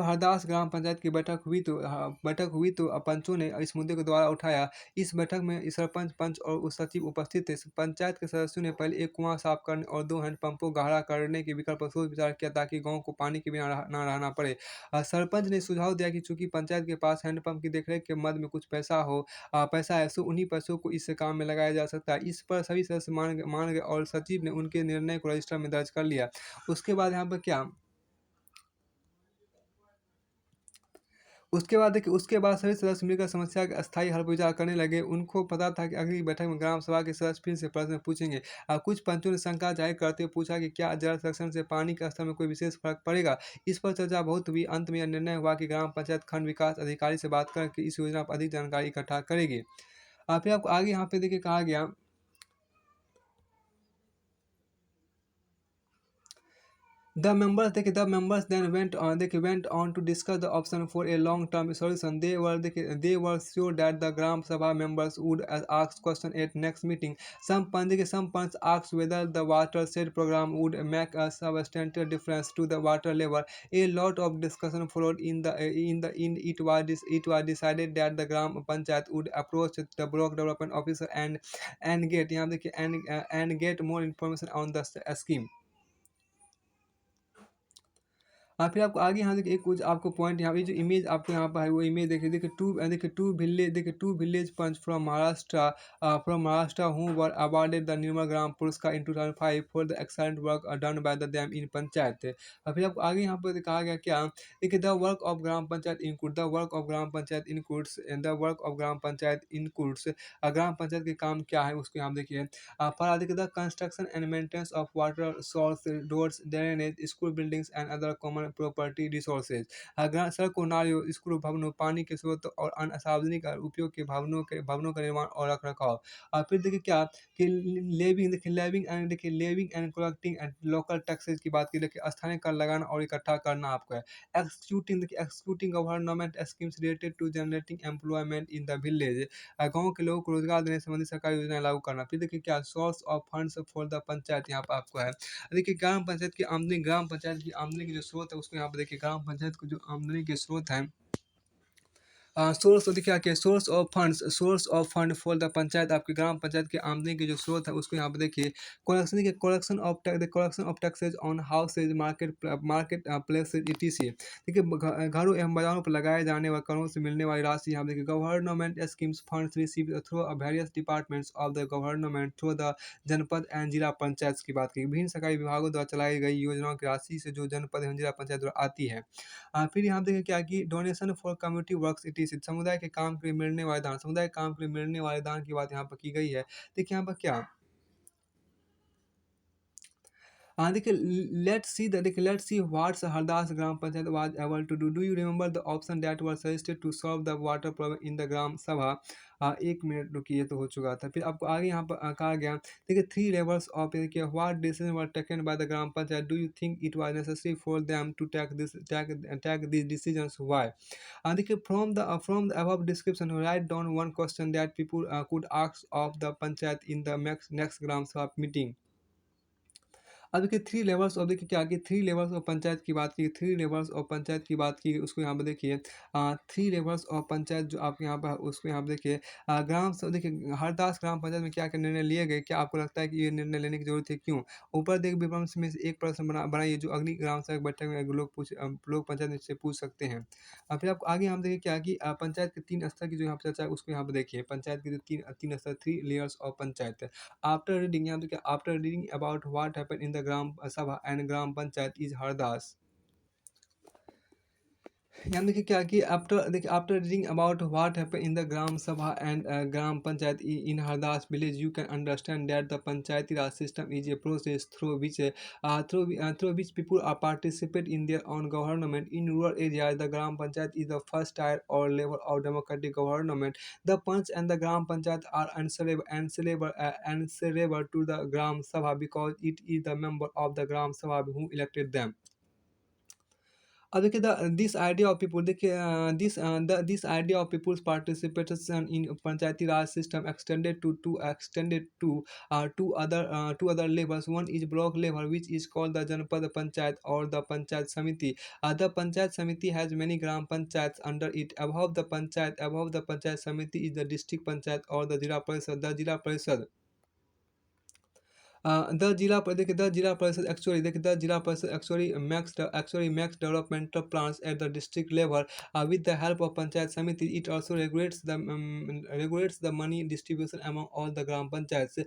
हरदास ग्राम पंचायत की बैठक हुई तो पंचों ने इस मुद्दे को दोबारा उठाया। इस बैठक में सरपंच, पंच और उप सचिव उपस्थित थे। पंचायत के सदस्यों ने पहले एक कुआं साफ करने और 2 हैंडपंप को गहरा करने के विकल्प पर सोच विचार किया ताकि गांव को पानी के बिना ना रहना पड़े। सरपंच ने सुझाव दिया कि चूंकि पंचायत के पास हैंडपंप की देखरेख के मद में कुछ पैसा है, सो उन्हीं पैसों को इस काम में लगाया जा सकता है। इस पर सभी सदस्य मान गए और सचिव ने उनके निर्णय को रजिस्टर में दर्ज कर लिया। उसके बाद यहाँ पर क्या उसके बाद सभी सदस्य मिलकर समस्या का स्थायी हल पर विचार करने लगे। उनको पता था कि अगली बैठक में ग्राम सभा के सदस्य फिर से प्रश्न पूछेंगे। कुछ पंचों ने शंका जाहिर करते हुए पूछा कि क्या जल संरक्षण से पानी के स्तर में कोई विशेष फर्क पड़ेगा। इस पर चर्चा बहुत हुई। अंत में यह निर्णय हुआ कि ग्राम पंचायत खंड विकास अधिकारी से बात करके इस योजना पर अधिक जानकारी इकट्ठा करेगी। फिर आपको आगे यहाँ पे देखिए कहा गया, The members then went on to discuss the option for a long-term solution. They were sure that the Gram Sabha members would ask questions at next meeting. Some punch asked whether the watershed program would make a substantial difference to the water level. A lot of discussion followed. It was decided that the Gram Panchayat would approach the block development officer and get more information on the scheme. फिर आपको आगे यहाँ देखिए एक कुछ आपको point यहाँ पे जो इमेज आपको यहाँ पर है वो इमेज देखिए two village panch from Maharashtra who were awarded the Nirmal Gram Puraskar in 2005 for the excellent work done by them in इन पंचायत। फिर आपको आगे यहाँ पर कहा गया क्या, देखिए the work of gram panchayat includes gram panchayat के काम क्या है उसको यहाँ देखिए। For the construction and maintenance of water source, roads, drainage, school buildings and other common property resources. सड़कों, नालियों, स्कूलों, भवनों, पानी के स्रोत और अन्य सार्वजनिक उपयोग के भवनों का निर्माण और रखरखाव। फिर देखिए क्या कि levying and collecting and local taxes की बात की, देखिए स्थानीय कर लगाना और इकट्ठा करना आपका है। Executing government schemes related to generating employment in the village, गाँव के लोगों को रोजगार देने संबंधी सरकारी योजनाएं लागू करना। फिर देखिए क्या source of funds for the panchayat यहाँ पर आपको है। देखिए ग्राम पंचायत की आमदनी के जो स्रोत है उसको यहाँ पे देखिए, ग्राम पंचायत को जो आमदनी के स्रोत हैं सोर्स देखिए क्या source of fund for the panchayat, आपकी ग्राम पंचायत की आमदनी के जो स्रोत है उसको यहाँ पे देखिए। कलेक्शन देखिए, collection of taxes on houses, market places etc. देखिए घरों एवं बाजारों पर लगाए जाने वाले करों से मिलने वाली राशि यहाँ पे देखिए। Government schemes funds receive through various departments of the government through the जनपद एंड जिला पंचायत की बात की। विभिन्न सरकारी विभागों द्वारा चलाई गई योजनाओं की राशि से जो जनपद एवं जिला पंचायत द्वारा आती है। फिर यहाँ देखिए क्या कि donation for community works it is, समुदाय के काम के लिए मिलने वाले दान, समुदाय के काम के लिए मिलने वाले दान की बात यहाँ पर की गई है। देखिए यहाँ पर क्या, हाँ देखिए, let's see what's Hardas gram panchayat was able to do. Do you remember the option that were suggested to solve the water problem in the gram sabha. 1 minute रुकिए, तो हो चुका था। फिर आपको आगे यहाँ पर कहा गया, देखिए थ्री लेवल्स ऑफ, देखिए what decision were taken by the gram panchayat, do you think it was necessary for them to take this decisions, why. देखिए from the above description write down one question that people could ask of the panchayat in the next gram sabha meeting. अब देखिए three levels of, देखिए क्या कि three levels of panchayat की बात की, three levels of panchayat की बात की, उसको यहाँ पे देखिए। थ्री लेवल्स ऑफ पंचायत जो आपके यहाँ पर उसको यहाँ पे देखिए। ग्राम सभा देखिए, हरदास ग्राम पंचायत में क्या क्या निर्णय लिए गए, क्या आपको लगता है कि ये निर्णय लेने की जरूरत है, क्यों। ऊपर देख विवरण में से एक प्रश्न बनाइए जो अगली ग्राम सभा बैठक में लोग पंचायत में से पूछ सकते हैं। फिर आपको आगे हम देखिए क्या कि पंचायत के 3 स्तर की जो यहाँ पे चर्चा है उसको यहाँ पे देखिए। पंचायत के जो तीन तीन स्तर, three layers of panchayat. After reading, यहाँ पे क्या, after reading about what happened in the Gram Sabha and Gram Panchayat is Hardas। यहाँ देखिए क्या कि after reading about what happen in the gram sabha and gram panchayat in Hardas village, you can understand that the panchayati raj system is a process through which people are participate in their own government in rural area. The gram panchayat is the first tier और level of democratic government. The panch and the gram panchayat are answerable to the gram sabha because it is the member of the gram sabha who elected them। अब देखिए this idea of people, देखिए this idea of people's participation in panchayati raj system extended to other levels. One is block level which is called the Janpad panchayat और the panchayat samiti. The panchayat samiti has many gram panchayat under it. Above the panchayat samiti is the district panchayat और the zila परिषद। The zila parishad actually, देखिए the zila parishad actually makes developmental plans at the district level with the help of panchayat samiti. It also regulates the money distribution among all the gram panchayats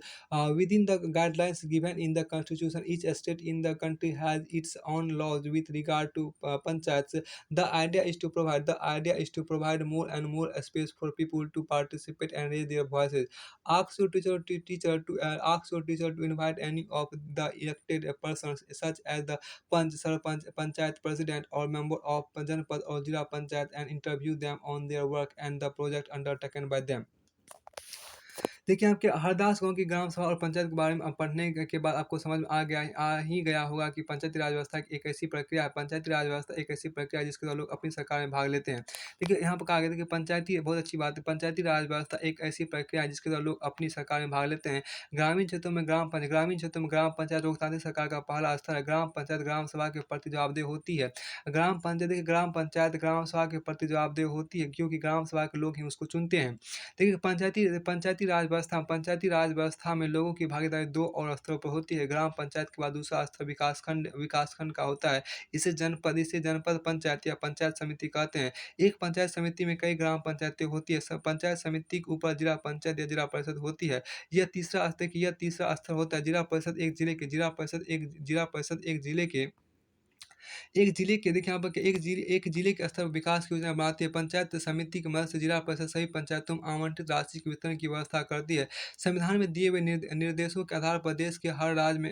within the guidelines given in the constitution. Each state in the country has its own laws with regard to panchayats. The idea is to provide more and more space for people to participate and raise their voices. Ask your teacher to invite any of the elected persons such as the panch, sarpanch, panchayat president or member of janpad or jila panchayat and interview them on their work and the project undertaken by them। देखिए आपके हरदास गाँव की ग्राम सभा और पंचायत के बारे में पढ़ने के बाद आपको समझ में आ ही गया होगा कि पंचायती राज व्यवस्था एक ऐसी प्रक्रिया है। पंचायती राज व्यवस्था एक ऐसी प्रक्रिया है जिसके द्वारा लोग अपनी सरकार में भाग लेते हैं। देखिए यहाँ पर कहा गया था कि पंचायती, बहुत अच्छी बात है, पंचायती राज व्यवस्था एक ऐसी प्रक्रिया है जिसके द्वारा लोग अपनी सरकार में भाग लेते हैं। ग्रामीण क्षेत्रों में ग्राम पंचायत लोकतांत्रिक सरकार का पहला स्तर है। ग्राम पंचायत ग्राम सभा के प्रति जवाबदेह होती है। ग्राम पंचायत ग्राम सभा के प्रति जवाबदेह होती है क्योंकि ग्राम सभा के लोग ही उसको चुनते हैं। देखिए पंचायती राज व्यवस्था में लोगों की भागीदारी 2 और स्तरों पर होती है। ग्राम पंचायत के बाद दूसरा स्तर विकासखंड का होता है। इसे जनपद पंचायत या पंचायत समिति कहते हैं। एक पंचायत समिति में कई ग्राम पंचायतें होती है। सब पंचायत समिति के ऊपर जिला पंचायत या जिला परिषद होती है। यह तीसरा स्तर होता है। जिला परिषद एक जिले के, देखिए यहाँ पर एक जिले के स्तर पर विकास की योजना बनाती है। पंचायत समिति की मदद से जिला परिषद सभी पंचायतों में आवंटित राशि के वितरण की व्यवस्था करती है। संविधान में दिए हुए निर्देशों के आधार पर देश के हर राज्य ने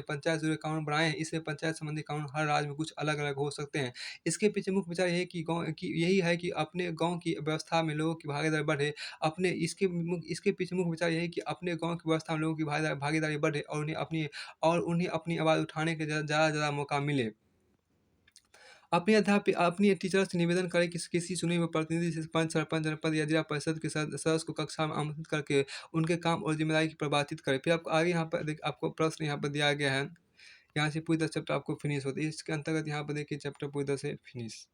पंचायत से जुड़े कानून बनाए हैं। इसलिए पंचायत संबंधी कानून हर राज्य में कुछ अलग अलग हो सकते हैं। इसके पीछे मुख्य विचार यही है कि अपने गाँव की व्यवस्था में लोगों की भागीदारी बढ़े। इसके पीछे मुख्य विचार यही कि अपने गाँव की व्यवस्था में लोगों की भागीदारी बढ़े और उन्हें अपनी आवाज़ उठाने के ज़्यादा मौका मिले। अपनी टीचर से निवेदन करें कि किसी चुने हुए प्रतिनिधि से पंच, सरपंच, जनपद या जिला परिषद के सदस्य को कक्षा में आमंत्रित करके उनके काम और जिम्मेदारी की बातचीत करें। फिर आपको आगे यहाँ पर आपको प्रश्न यहाँ पर दिया गया है। यहाँ से पूरी तरह चैप्टर आपको फिनिश होती है। इसके अंतर्गत यहाँ पर देखिए चैप्टर पूरी तरह से फिनिश।